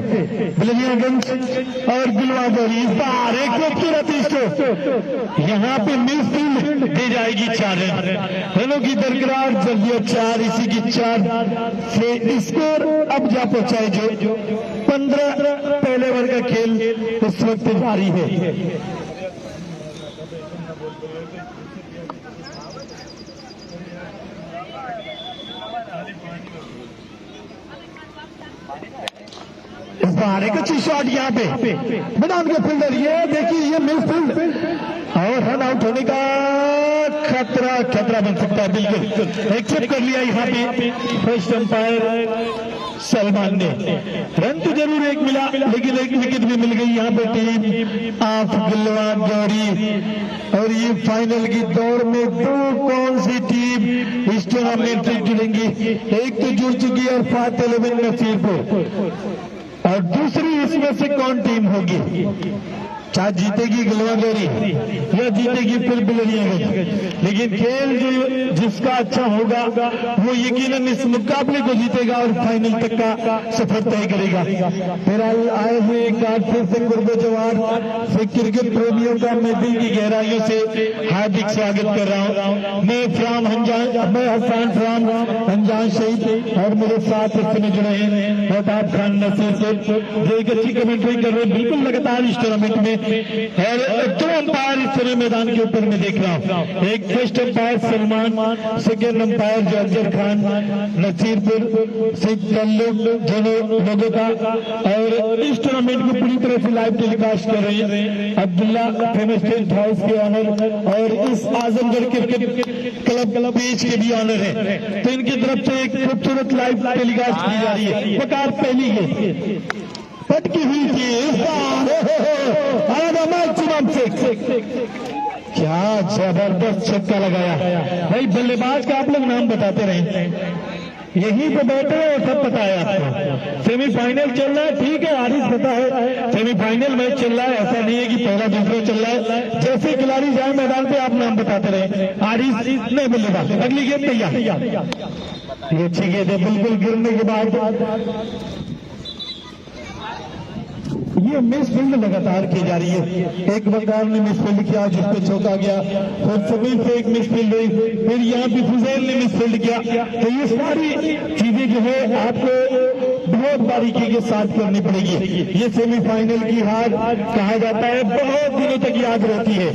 Speaker 3: बिलियागंज और गुलवा गौरी। इस बार एक खूबसूरत स्ट्रोक यहाँ पे मिस फील्ड दे जाएगी 4 रन। रनों की दरकरार जल्दी 4, इसी की 4 से स्कोर अब जा पहुंचाए जो 15 पहले ओवर का खेल इस वक्त जारी है। इस बार एक अच्छी शॉट यहाँ पे मैदान के फील्डर, ये देखिए ये मिस फील्ड, और रन आउट होने का खतरा बन सकता है। बिल्कुल एक्सेप्ट कर लिया यहाँ पे फर्स्ट अंपायर सलमान ने। रन तो जरूर एक मिला, लेकिन एक विकेट भी मिल गई यहाँ पे टीम ऑफ गुलवा गौरी। और ये फाइनल की दौड़ में दो कौन सी टीम इस टूर्नामेंट से जुड़ेंगी। एक तो जुड़ चुकी है अरफात 11 नसीरपुर, और दूसरी इसमें से कौन टीम होगी। चाहे जीतेगी गुलवा गौरी या जीतेगी फिर बिलियागंज, लेकिन खेल जो जिसका अच्छा होगा वो यकीनन इस मुकाबले को जीतेगा और फाइनल तक का सफर तय करेगा। मेरा आए हुए एक बार फिर से कुर्ब जवार से क्रिकेट प्रेमियों का मैं दिल की गहराइयों से हार्दिक स्वागत कर रहा हूँ। मैं हसन फ्राम अंजान शहीद, और मेरे साथ इस समय जुड़े हैं महताब खान नसीर से, जो एक अच्छी कमेंट्री कर रहे हैं बिल्कुल लगातार इस टूर्नामेंट में। और 2 अंपायर इस समय मैदान के ऊपर में देख रहा हूँ। एक first umpire Salman, second umpire जो अफजल खान नसीरपुर से ताल्लुक दोनों लोगों का। और इस टूर्नामेंट को पूरी तरह से लाइव टेलीकास्ट कर रहे हैं अब्दुल्ला फेमस टेंट हाउस के ऑनर, और इस आजमगढ़ क्रिकेट क्लब पेज के भी ऑनर है। तो इनकी तरफ से एक खूबसूरत लाइव टेलीकास्ट की जा रही है। प्रकार पहली है पटकी हुई थी इस मैक्सिमम 6। क्या जबरदस्त छक्का लगाया भाई। बल्लेबाज का आप लोग नाम बताते रहे, यहीं पे बैठे हैं, सब पता है आपको। सेमीफाइनल चल रहा है, ठीक है, आरिफ पता है सेमीफाइनल मैच चल रहा है, ऐसा नहीं है कि पहला दूसरा चल रहा है। जैसे खिलाड़ी जाए मैदान पे आप नाम बताते रहे। आरिफ नहीं बल्लेबाज, अगली गेंद तैयार। ये अच्छी गेंद है, बिल्कुल गिरने के बाद ये मिस फील्ड लगातार की जा रही है। एक बंगाल ने मिस फील्ड किया जिसपे चौका गया, फिर समीर से एक मिस फील्ड हुई, फिर यहाँ पे फुजैल ने मिस फील्ड किया। तो ये सारी चीजें जो है आपको बहुत बारीकी के साथ करनी पड़ेगी। ये सेमीफाइनल की हार कहा जाता है, बहुत दिनों तक याद रहती है।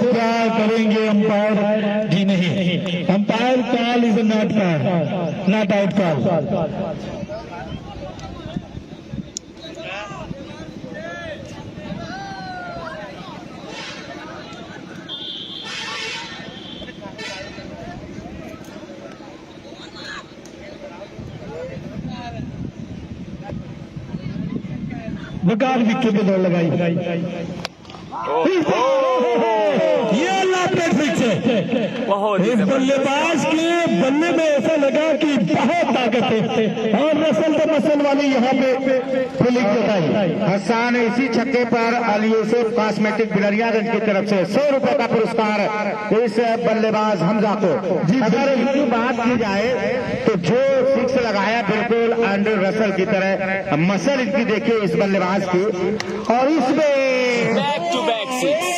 Speaker 3: क्या करेंगे अंपायर जी, नहीं, umpire call is not out call. बेकार विकेट पे दौड़ लगाई। ये अल्लाह फिक्स है।
Speaker 2: बहुत ही
Speaker 3: इस
Speaker 2: जबरदस्त।
Speaker 3: बल्लेबाज के बल्ले में ऐसा लगा कि बहुत ताकत है और रसल तो मसल वाली यहाँ पे फील्डिंग बताई।
Speaker 1: हसन इसी छक्के पर अली यूसुफ कॉस्मेटिक बिलरियागंज की तरफ से 100 रुपए का पुरस्कार इस बल्लेबाज हमजा को। अगर इनकी बात की जाए तो जो सिक्स लगाया बिल्कुल एंड्रू रसल की तरह मसल इनकी देखिए इस बल्लेबाज की। और इसमें
Speaker 2: बैक टू बैक सिक्स।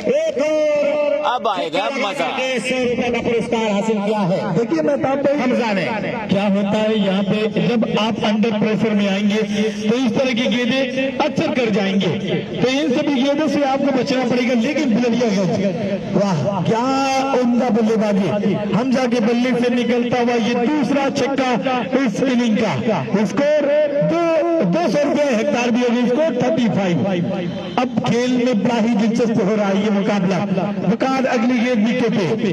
Speaker 1: एक और
Speaker 2: अब आएगा मजा।
Speaker 1: 100 रुपए का पुरस्कार हासिल किया है।
Speaker 3: देखिए मैं बताता हूँ
Speaker 1: हमजा ने
Speaker 3: क्या होता है यहाँ पे जब आप अंडर प्रेशर में आएंगे तो इस तरह की गेंदें अक्सर कर जाएंगे, तो इन सभी गेंदों से आपको बचना पड़ेगा। लेकिन बिलरियागंज वाह क्या उम्दा बल्लेबाजी, हमजा के बल्ले से निकलता हुआ ये दूसरा छक्का इस इनिंग का। स्कोर 200 रुपये हेक्टार भी होगी, स्कोर 35। अब खेल में बड़ा ही दिलचस्प हो रहा है ये मुकाबला। मुकाद अगली गेंद विकेट पे,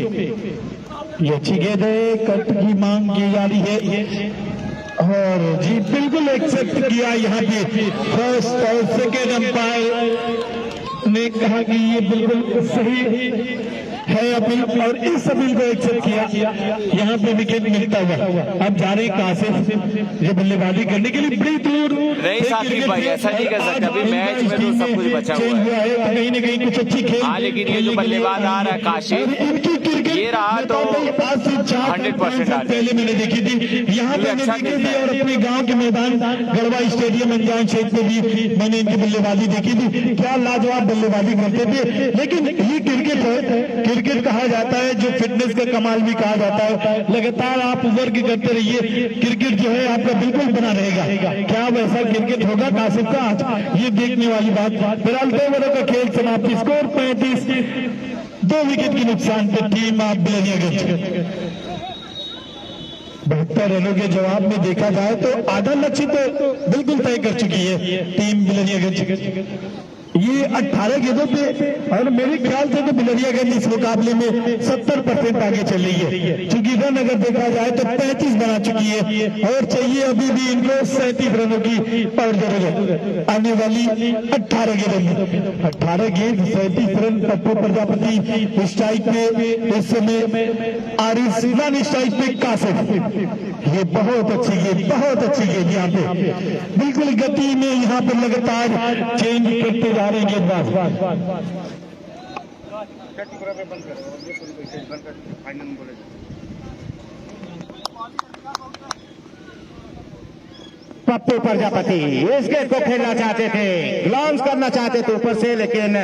Speaker 3: ये अच्छी गेंद है, कट की मांग की जा रही है और जी बिल्कुल एक्सेप्ट किया यहाँ पे फर्स्ट और सेकेंड अंपायर ने कहा कि ये बिल्कुल सही है अपील और इस अपील को एक्सेप्ट किया। यहाँ पे विकेट मिलता हुआ अब जा रहे कासिफ ये बल्लेबाजी करने के लिए बड़ी दूर
Speaker 2: नहीं साकिब भाई, ऐसा नहीं कर सकते, अभी मैच में तो सब कुछ बचा हुआ है।
Speaker 3: तो कहीं ना कहीं कुछ अच्छी खेल।
Speaker 2: हाँ लेकिन ये जो बल्लेबाज आ रहा है काशिफ,
Speaker 3: इनकी क्रिकेट
Speaker 2: ये रहा तो 100% आ
Speaker 3: पहले मैंने देखी थी यहाँ पे
Speaker 2: अच्छा
Speaker 3: देखी थी और अपने गांव के मैदान गढ़वा स्टेडियम अंजान क्षेत्र में भी मैंने इनकी बल्लेबाजी देखी थी। क्या लाजवाब बल्लेबाजी करते थे। लेकिन ये क्रिकेट है, क्रिकेट कहा जाता है जो फिटनेस का कमाल भी कहा जाता है। लगातार आप वर्क करते रहिए, क्रिकेट जो है आपका बिल्कुल बना रहेगा। क्या वैसा क्रिकेट होगा कासिफ का आज, ये देखने वाली बात। फिलहाल 2 ओवरों का खेल समाप्ति, स्कोर 35, 2 विकेट के नुकसान पे टीम आप बिलरियागंज 72 रनों के जवाब में देखा जाए तो आधा लक्ष्य तो बिल्कुल तय कर चुकी है टीम बिलरियागंज। ये 18 गेंदों पे और मेरे ख्याल से तो बिलरियागंज इस मुकाबले में 70% आगे चल रही है, क्योंकि रन अगर देखा जाए तो 35 बना चुकी है और चाहिए अभी भी इनको 37 रनों की और जरूरत आने वाली 18 गेंदों में। 18 गेंद 37 रन। पप्पू प्रजापति स्ट्राइक पे इस समय आरिफ नॉन स्ट्राइक पे कासिफ। ये बहुत अच्छी गेंद, बहुत अच्छी गेंद यहाँ पे बिल्कुल गति में यहाँ पर लगातार चेंज करते जा रहे गेंदबाज।
Speaker 1: पप्पू प्रजापति इस गेंद को खेलना चाहते थे, लॉन्च करना चाहते थे ऊपर से, लेकिन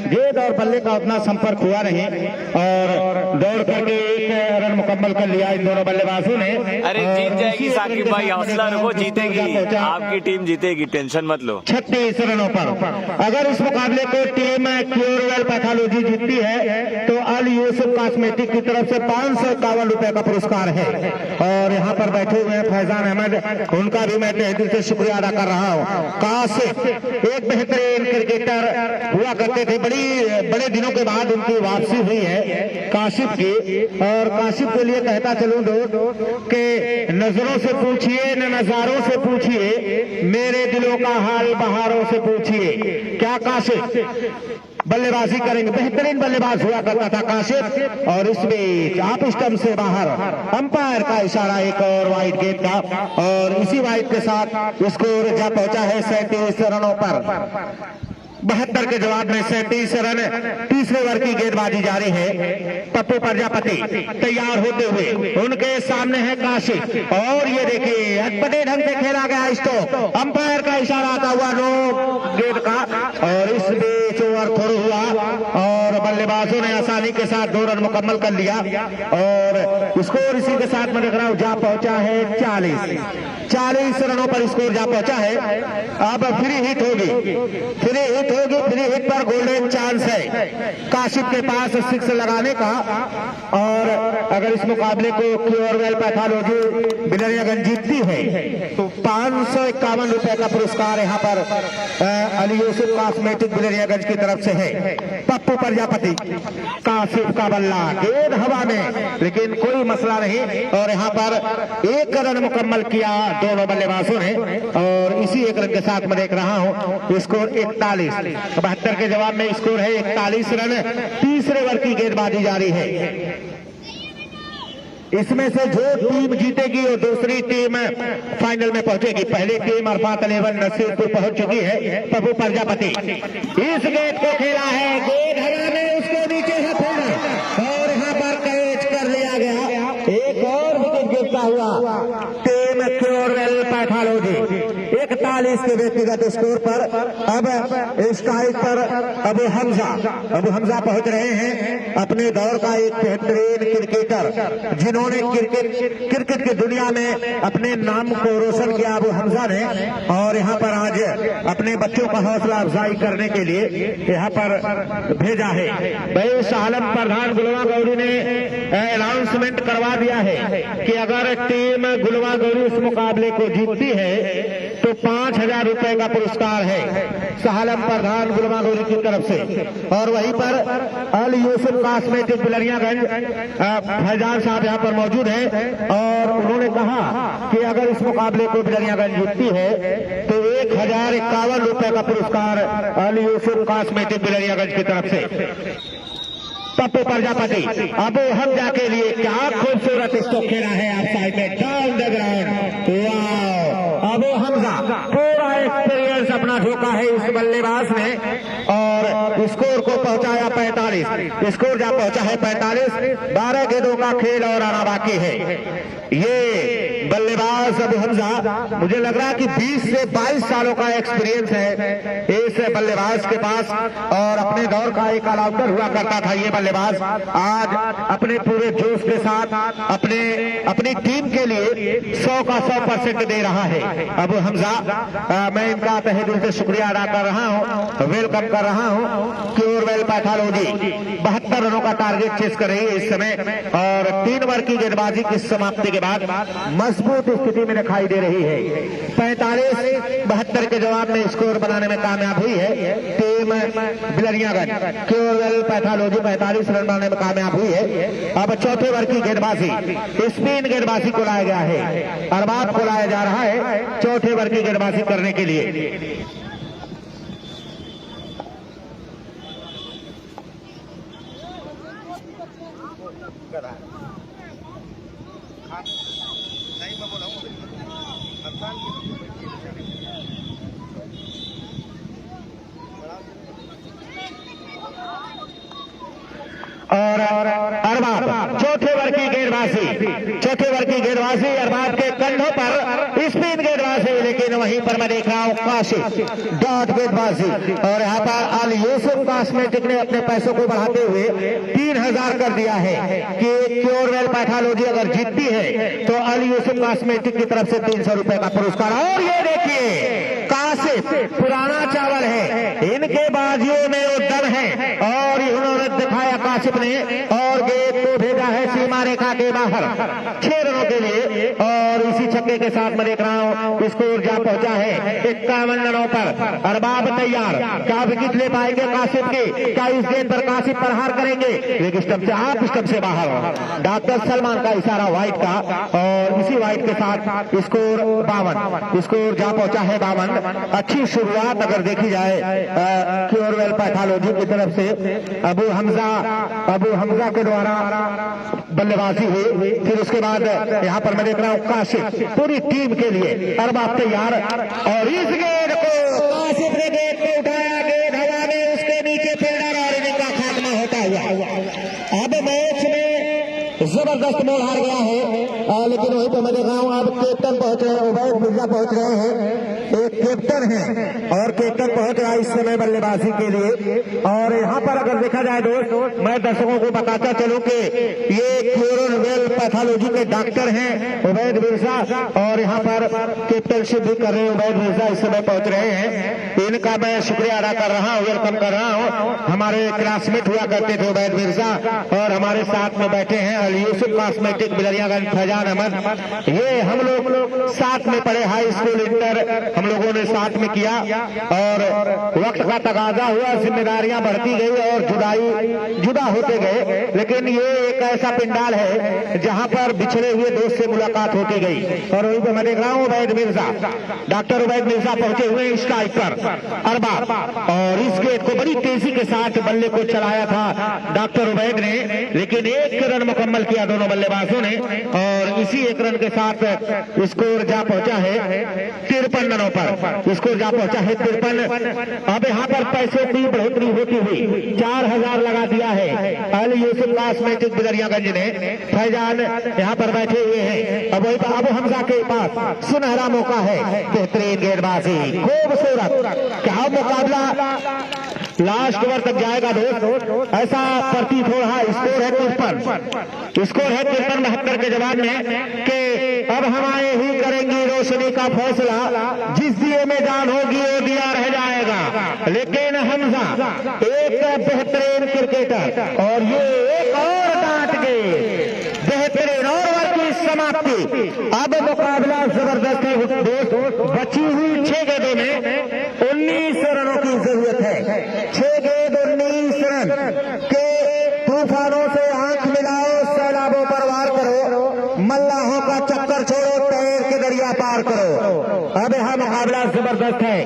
Speaker 1: गेंद और बल्ले का उतना संपर्क हुआ नहीं और दौड़ करके 1 रन मुकम्मल कर लिया इन दोनों बल्लेबाजों ने।
Speaker 2: अरे जीत जाएगी साकिब भाई, हौसला रखो, जीतेगी, आपकी टीम जीतेगी, टेंशन मत लो।
Speaker 1: 36 रनों पर अगर इस मुकाबले को टीम क्यूरवेल पैथोलॉजी जीतती है तो अली यूसुफ कॉस्मेटिक की तरफ से 551 रुपए का पुरस्कार है। और यहाँ पर बैठे हुए हैं फैजान अहमद, उनका भी मैं दिल से शुक्रिया अदा कर रहा हूँ। काशिफ एक बेहतरीन क्रिकेटर हुआ करते थे, बड़े दिनों के बाद उनकी वापसी हुई है काशिफ की। और काशिफ के लिए कहता चलूं दोस्त कि नजरों से पूछिए न नजारों से पूछिए, मेरे दिलों का हाल बहारों से पूछिए। क्या काशिफ बल्लेबाजी करेंगे, बेहतरीन बल्लेबाज हुआ करता था काशिफ। और इस बीच आप स्टंप से बाहर, अंपायर का इशारा एक और वाइड गेंद का, और इसी वाइड के साथ स्कोर जा पहुंचा है 37 रनों पर। 72 के जवाब में 37 रन। तीसरे ओवर की गेंदबाजी जारी है। पप्पू प्रजापति तैयार होते हुए, उनके सामने है काशिफ और ये देखिए अटपटे ढंग से खेला गया स्टोक, अंपायर का इशारा आता हुआ नो गेंद का। और इस बीच ओवर थोड़ा हुआ और बल्लेबाजों ने आसानी के साथ 2 रन मुकम्मल कर लिया और स्कोर इसी के साथ मैं देख रहा हूं जा पहुंचा है 40 रनों पर स्कोर जा पहुंचा है। अब फ्री हिट होगी, फ्री हिट होगी, फ्री हिट पर गोल्डन चांस है काशिफ के पास 6 लगाने का। और अगर इस मुकाबले को क्योरवेल पैथोलॉजी बिलरियागंज जीतती है तो 551 रुपए का पुरस्कार यहाँ पर अली यूसुफ कॉस्मेटिक बिलरियागंज की तरफ से है। पप्पू प्रजापति, काशिफ का बल्ला, गेंद हवा में, लेकिन कोई मसला नहीं। और यहाँ पर 1 रन मुकम्मल किया दोनों बल्लेबाजों ने। और इसी 1 रन के साथ मैं देख रहा हूँ स्कोर 41, 72 के जवाब में स्कोर है 41 रन। तीसरे ओवर की गेंदबाजी जारी है। इसमें से जो टीम जीतेगी और दूसरी टीम फाइनल में पहुंचेगी। पहली टीम अरफात 11 नसीरपुर पहुंच चुकी है। पप्पू प्रजापति इस गेंद को खेला है, गेंद हवा में, उसके नीचे है फील्डर और यहाँ पर कैच कर लिया गया। एक और विकेट गिरता हुआ टीम क्योरवेल पैथोलॉजी 41 के व्यक्तिगत स्कोर पर। अब स्ट्राइक पर अबू हमजा पहुंच रहे हैं। अपने दौर का एक बेहतरीन क्रिकेटर जिन्होंने क्रिकेट की दुनिया में अपने नाम को रोशन किया, अबू हमजा ने। और यहाँ पर आज अपने बच्चों का हौसला अफजाई करने के लिए यहाँ पर भेजा है। भाई शाहलम प्रधान गुलवा गौरी ने अनाउंसमेंट करवा दिया है कि अगर टीम गुलवा गौरी इस मुकाबले को जीतती है तो 5000 रुपए का पुरस्कार है शाहलम प्रधान गुलवा गौरी की तरफ से। और वहीं पर अली यूसुफ कॉस्मेटिक बिलरियागंज फैजान साहब यहाँ पर मौजूद हैं और उन्होंने कहा कि अगर इस मुकाबले को बिलरियागंज जीतती है तो 1051 रुपए का पुरस्कार अली यूसुफ कॉस्मेटिक बिलरियागंज की तरफ से। पप्पू प्रजापति अबू हमजा के लिए क्या खूबसूरत स्ट्रोक खेला है आप साइड में, डाउन द ग्राउंड। वाह, अबू हमजा पूरा एक्सपीरियंस अपना झोंका है इस बल्लेबाज ने और स्कोर को पहुंचाया 45। स्कोर जहां पहुंचा है 45, 12 गेंदों का खेल और आना बाकी है। ये बल्लेबाज अबू हमजा, मुझे लग रहा है कि 20 से 22 सालों का एक्सपीरियंस है इस बल्लेबाज के पास और अपने दौर का एक ऑलराउंडर हुआ करता था ये बल्लेबाज। आज अपने पूरे जोश के साथ अपनी टीम के लिए 100 का 100% दे रहा है अबू हमजा। मैं इनका तहे दिल से शुक्रिया अदा कर रहा हूं, वेलकम कर रहा हूं। क्योरवेल पैथोलॉजी 72 रनों का टारगेट चेस कर रही है इस समय और 3 ओवर की गेंदबाजी की समाप्ति के बाद मजबूत स्थिति में दिखाई दे रही है। 45-72 के जवाब में स्कोर बनाने में कामयाब हुई है टीम बिलरियागंज। क्योरवेल पैथोलॉजी 45 रन बनाने में कामयाब हुई है। अब चौथे ओवर की गेंदबाजी, स्पिन गेंदबाजी को लाया गया है, अरबाब को लाया जा रहा है चौथे ओवर की गेंदबाजी करने के लिए। और अरबाब चौथे ओवर की गेंदबाजी अरबाब के कंधों पर स्पिन गेंदबाजी, लेकिन वहीं पर मैं देख रहा हूं काशिफ डॉट गेंदबाजी। और यहाँ पर अली यूसुफ कॉस्मेटिक ने अपने पैसों को बढ़ाते हुए 3000 कर दिया है कि क्योरवेल पैथोलॉजी अगर जीतती है तो अली यूसुफ कॉस्मेटिक की तरफ से 300 रुपए का पुरस्कार। और ये देखिए काशिफ पुराना चावल है, इनके बाजियों में वो दम है और इन्होंने दिखाया काशिफ ने और गेंद को भेजा है सीमा रेखा के बाहर 6 रनों के लिए। और इसी छक्के के साथ मैं देख रहा हूं स्कोर जा पहुंचा है 51 रनों पर। अरबाब तैयार, क्या विकेट ले पाएंगे काशिफ की? क्या इस गेंद पर काशिफ प्रहार करेंगे? एक स्टंप से आप स्टंप से बाहर। डॉक्टर सलमान का इशारा वाइट का और इसी वाइट के साथ स्कोर 52, स्कोर जा पहुंचा है 52। अच्छी शुरुआत अगर देखी जाए क्योरवेल पैथोलॉजी की तरफ से अबू हमजा के द्वारा बल्लेबाजी हुई। फिर उसके बाद यहाँ पर मैं देख रहा हूँ काशिफ पूरी टीम के लिए अरबाब तैयार और इस गेंद को काशिफ ने गेंद को उठाया, गेंद हवा में, उसके नीचे फील्डर और इनिंग का खात्मा होता हुआ। अब मैच में जबरदस्त मोड़ हार गया है लेकिन वहीं पर मैं देख रहा हूँ अब कैप्टन पहुंच रहे हैं, उबैद मिर्जा पहुंच रहे हैं एक कैप्टन है और कैप्टन पहुंच रहा इस समय बल्लेबाजी के लिए। और यहाँ पर अगर देखा जाए दोस्त, मैं दर्शकों को बताता चलूं कि ये क्लोरोनवेल पैथोलॉजी के डॉक्टर हैं उबैद मिर्जा, और यहाँ पर कैप्टनशिप भी कर रहे हैं उबैद मिर्जा, इस समय पहुंच रहे हैं। इनका मैं शुक्रिया अदा कर रहा हूँ, वेलकम कर रहा हूँ। हमारे क्लासमेट हुआ करते थे उबैद मिर्जा, और हमारे साथ में बैठे हैं अली यूसुफ कॉस्मेटिक बिलरियागंज फैजान अहमद। ये हम लोग साथ में पढ़े, हाई स्कूल इंटर हम लोगों ने साथ में किया, और वक्त का तकाजा हुआ, जिम्मेदारियां बढ़ती गई और जुदा होते गए। लेकिन ये एक ऐसा पिंडाल है जहां पर बिछड़े हुए दोस्त से मुलाकात होती गई। और वहीं पर मैं देख रहा हूँ उबैद मिर्जा, डॉक्टर उबैद मिर्जा पहुंचे हुए स्ट्राइक पर अरबाब, और इस गेंद को बड़ी तेजी के साथ बल्ले को चलाया था डॉक्टर उबैद ने, लेकिन एक रन मुकम्मल किया दोनों बल्लेबाजों ने, और इसी एक रन के साथ स्कोर जा पहुंचा है 53 रनों पर। स्कोर जा पहुंचा है 53। अब यहाँ पर पैसे की बढ़ोतरी होती हुई 4000 लगा दिया है अली यूसुफ कॉस्मेटिक बिलरियागंज ने। फैजान यहाँ पर बैठे हुए हैं। अब वही अबू हमजा के पास सुनहरा मौका है, बेहतरीन गेंदबाजी, खूबसूरत, क्या मुकाबला लास्ट ओवर तक जाएगा दोस्त, ऐसा प्रतीत हो रहा है। स्कोर है 53, स्कोर है 53-72 के जवाब में कि अब हमारे ही करेंगी रोशनी का फैसला, जिस दिए में जान होगी वो दिया रह जाएगा। लेकिन हमजा एक बेहतरीन क्रिकेटर, और ये एक और डांट के बेहतरीन ओवर की समाप्ति। अब मुकाबला जबरदस्त है दोस्त, बची हुई 6 गेंदों में 19 रनों की जरूरत है। 6 गेंद 19 रन के तूफानों से आंख मिलाओ, सैलाबों पर वार करो, मल्लाहों का चक्कर छोड़ो, तैर के दरिया पार करो। अब यह मुकाबला जबरदस्त है।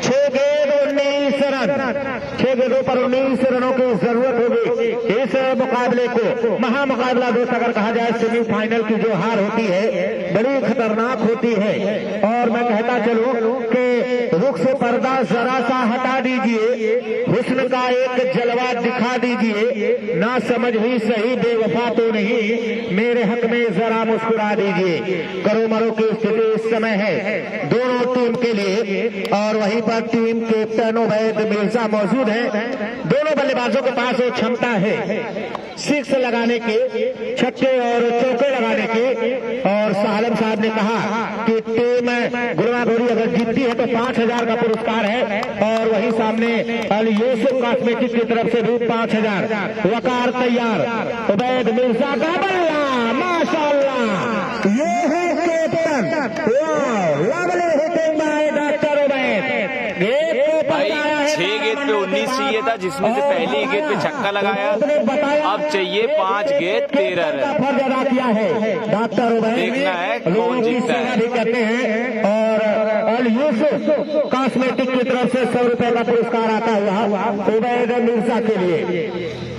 Speaker 1: 6 गेंद 19 रन, 6 गेंदों पर 19 रनों की जरूरत होगी इस मुकाबले को। महामुकाबला दोस्त अगर कहा जाए, सेमीफाइनल की जो हार होती है बड़ी खतरनाक होती है। और मैं कहता चलूं कि रुख से पर्दा जरा सा हटा दीजिए, हुस्न का एक जलवा दिखा दीजिए, ना समझ भी सही बेवफा तो नहीं, मेरे हक में जरा मुस्कुरा दीजिए। करो मरो की स्थिति इस समय है दोनों टीम के लिए, और वहीं पर टीम कैप्टन उबैद मिर्जा मौजूद है। दोनों बल्लेबाजों के पास वो क्षमता है 6 लगाने के, छक्के और चौके लगाने के। और सालम साहब ने कहा कि टीम गुलवा घोड़ी अगर जीतती है तो 5000 का पुरस्कार है, और वही सामने अली यूसुफ कॉस्मेटिक की तरफ से भी 5000। वकार तैयार, उबैद मिर्जा का बल्ला, माशाअल्लाह, ये है captain, lovely hitting by doctor Ubaid.
Speaker 2: 6 गेंद पे 19 चाहिए था, जिसमें से पहली गेंद पे छक्का लगाया, अब चाहिए 5 गेंद 13 रन।
Speaker 1: फर्ज अदा किया है डॉक्टर उबैद,
Speaker 2: देखना है कौन जीतता है।
Speaker 1: भी करते हैं। और अल यूसुफ कॉस्मेटिक की तरफ से 100 रुपए का पुरस्कार आता हुआ उबैद मिर्जा के लिए।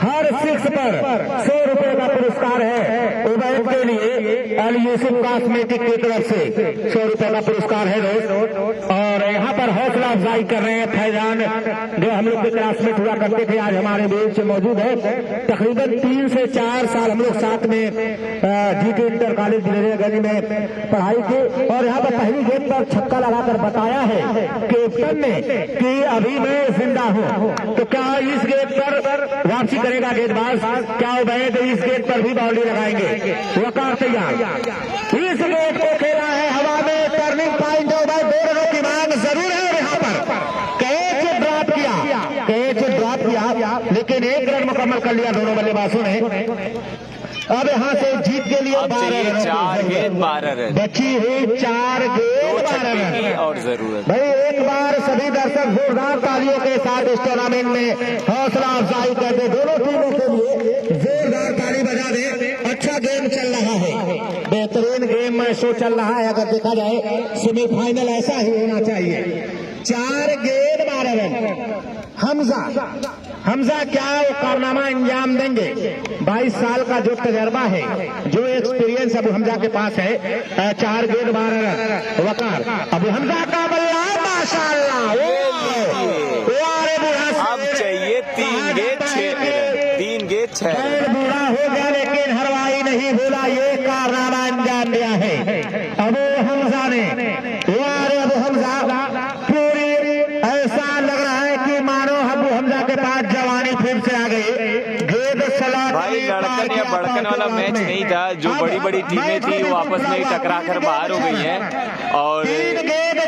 Speaker 1: हर 6 पर 100 रुपए का पुरस्कार है उबैद के लिए। अल यूसुफ कॉस्मेटिक की तरफ से 100 रुपए का पुरस्कार है दोस्त। और यहाँ पर हौसला अफजाई कर रहे हैं फैजान, जो हम लोग के क्लासमेट हुआ करते थे, आज हमारे बीच मौजूद है। तकरीबन 3 से 4 साल हम लोग साथ में जीटी इंटर कॉलेज बिलरियागंज में पढ़ाई की। और यहाँ पर पहली गेंद पर छक्का लगाकर बताया है कैप्टन ने कि अभी मैं जिंदा हूँ। तो क्या इस गेंद पर वापसी करेगा गेंदबाज? क्या उबैद इस गेंद पर भी बाउंड्री लगाएंगे? वकार तैयार, इस गेंद को खेला है हवा में, टर्निंग पॉइंट उबैद, 2 रनों की मांग जरूर है। यहाँ पर कैच ड्रॉप किया, लेकिन 1 रन मुकम्मल कर लिया दोनों बल्लेबाजों ने। अब यहाँ से जीत के लिए 12 रन,
Speaker 2: 4 गेंद 12 रन,
Speaker 1: बची हुई 4 गेंद 12 रन
Speaker 2: और जरूरत।
Speaker 1: भाई एक बार सभी दर्शक जोरदार तालियों के साथ इस टूर्नामेंट में हौसला अफजाई करते, दोनों टीमों के लिए जोरदार ताली बजा दे। अच्छा गेम चल रहा है, बेहतरीन गेम शो चल रहा है। अगर देखा जाए सेमीफाइनल ऐसा ही होना चाहिए। 4 गेंद 12 रन। हमजा क्या वो कारनामा अंजाम देंगे? 22 साल का जो तजर्बा है, जो एक्सपीरियंस अबू हमजा के पास है। 4 गेंद 12 रन। वकार अबू हमजा का बल्ला, माशाअल्लाह,
Speaker 2: अब चाहिए 3 गेंद 6 रन, 3 गेंद 6 रन।
Speaker 1: बूढ़ा हो गया लेकिन हरवाई नहीं भूला, ये कारनामा अंजाम दिया है अबू हमजा ने। अबू हमजा
Speaker 2: लड़कन वाला मैच नहीं था। जो बड़ी बड़ी टीमें थी वो आपस में ही टकरा कर बाहर हो गई हैं और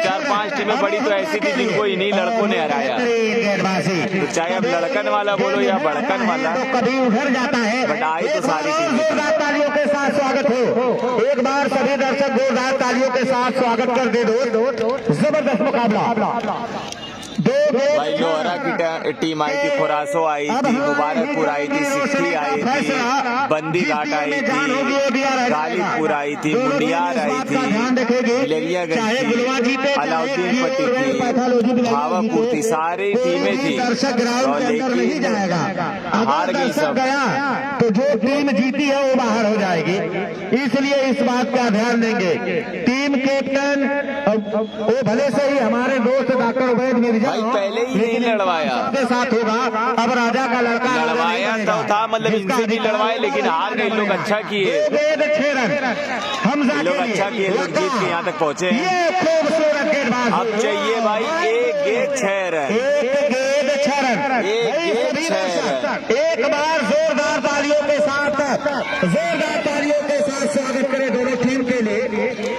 Speaker 2: 4-5 टीमें बड़ी तो ऐसी थी जिनको इन्हीं लड़कों ने हराया। तो चाहे अब लड़कन वाला बोलो या बड़कन वाला,
Speaker 1: तो कभी उधर जाता है।
Speaker 2: बट आई तो सारी टीमें थी।
Speaker 1: जोरदार तालियों के साथ स्वागत हो। एक बार सभी दर्शक जोरदार तालियों के साथ स्वागत कर दे दो। जबरदस्त मुकाबला।
Speaker 2: भाई लोहरा की टीम आई थी, खुरासो आई थी, मुबारकपुर आई थी, सिक्की आई थी, बंदी घाट आई थी, गालिबपुर आई थी, मुंडियार आई थी, बिलरियागंज थी, अलाउद्दीन पट्टी थी, भावापुर थी, सारी टीमें थी और लेकिन हार गई सब।
Speaker 1: तो जो टीम जीती है वो बाहर हो जाएगी, इसलिए इस बात का ध्यान देंगे। टीम कैप्टन वो भले से ही हमारे दोस्त डॉक्टर उबैद मिर्जा
Speaker 2: भाई पहले ही नहीं लड़वाया
Speaker 1: के साथ होगा। अब राजा का लड़का
Speaker 2: लड़वाया तो था, मतलब इनसे नहीं लड़वाए, लेकिन हार गए लोग। अच्छा किए
Speaker 1: हमजा
Speaker 2: लोग, अच्छा किए लोग, जीत के यहाँ तक पहुँचे।
Speaker 1: ये खूबसूरत गेंदबाज
Speaker 2: अब चाहिए भाई एक गेंद 6 रन,
Speaker 1: एक गेंद 6 रन,
Speaker 2: एक गेंद 6 रन।
Speaker 1: एक बार जोरदार तालियों के साथ स्वागत करें दोनों टीम के लिए।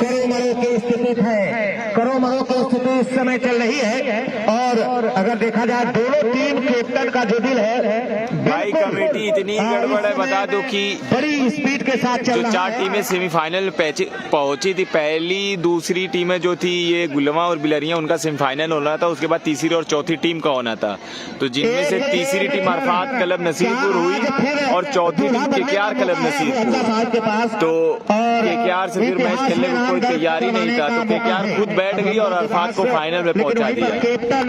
Speaker 1: करो मरो की स्थिति है, करो मरो की स्थिति इस समय चल रही है और अगर देखा जाए दोनों टीम कैप्टन का जो दिल है,
Speaker 2: भाई कमेटी इतनी गड़बड़ है, बता दो कि
Speaker 1: बड़ी स्पीड के साथ चल
Speaker 2: जो
Speaker 1: रहा है।
Speaker 2: 4 टीमें सेमीफाइनल पहुंची थी, पहली दूसरी टीमें जो थी ये गुलवा और बिलरिया, उनका सेमीफाइनल होना था। उसके बाद तीसरी और चौथी टीम का होना था। तो जिनमें से तीसरी टीम अरफात क्लब नसीरपुर हुई और चौथी टीम केकेआर क्लब नसीरपुर। तो केकेआर से फिर मैच खेलने में कोई तैयारी नहीं था, तो केकेआर खुद बैठ गई और अरफात को फाइनल में पहुंचा दिया।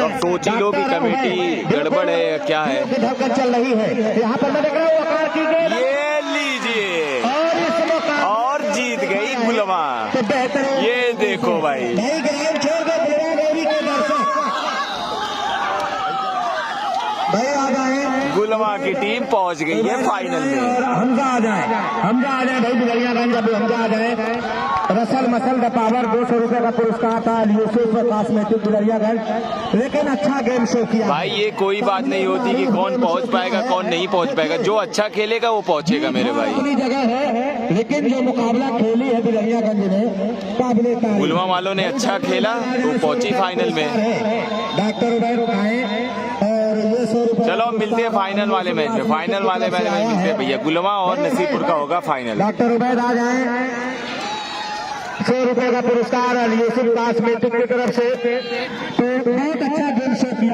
Speaker 2: अब सोच ही लो कि कमेटी गड़बड़ है या क्या है।
Speaker 1: चल रही है यहाँ पर, मैं देख रहा हूँ आकार की गेंद,
Speaker 2: ये लीजिए
Speaker 1: और इस मौका
Speaker 2: और जीत गई गुलवा।
Speaker 1: तो बेहतर है।
Speaker 2: ये देखो भाई,
Speaker 1: भाई ग्राउंड छोड़ दो, गुलवा देवी के दर्शक भाई आ जाए।
Speaker 2: गुलवा की टीम पहुंच गई है फाइनल में।
Speaker 1: और हमजा आ जाए भाई, बिलरियागंज अभी हमजा आ जाए। रसल मसल द पावर 200 रुपए का पुरस्कार था यूसुफ कॉस्मेटिक बिलरियागंज, लेकिन अच्छा गेम शो किया
Speaker 2: भाई ये कोई बात नहीं होती कि कौन पहुंच पाएगा कौन नहीं पहुंच पाएगा। जो अच्छा खेलेगा वो पहुंचेगा मेरे भाई।
Speaker 1: अपनी जगह है, लेकिन जो मुकाबला खेली है बिलरियागंज ने काबिले तारीफ।
Speaker 2: गुलवा वालों ने अच्छा खेला तो पहुंची फाइनल में।
Speaker 1: डॉक्टर उबैद आए और ये 100 रुपए।
Speaker 2: चलो मिलते हैं फाइनल वाले मैच में। फाइनल वाले मैच में मिलते हैं भैया। गुलवा और नसीबपुर का होगा फाइनल।
Speaker 1: डॉक्टर उबैद आ जाए। 100 रुपए का पुरस्कार यूसुफ कॉस्मेटिक की तरफ से। तो बहुत अच्छा गेम शो किया।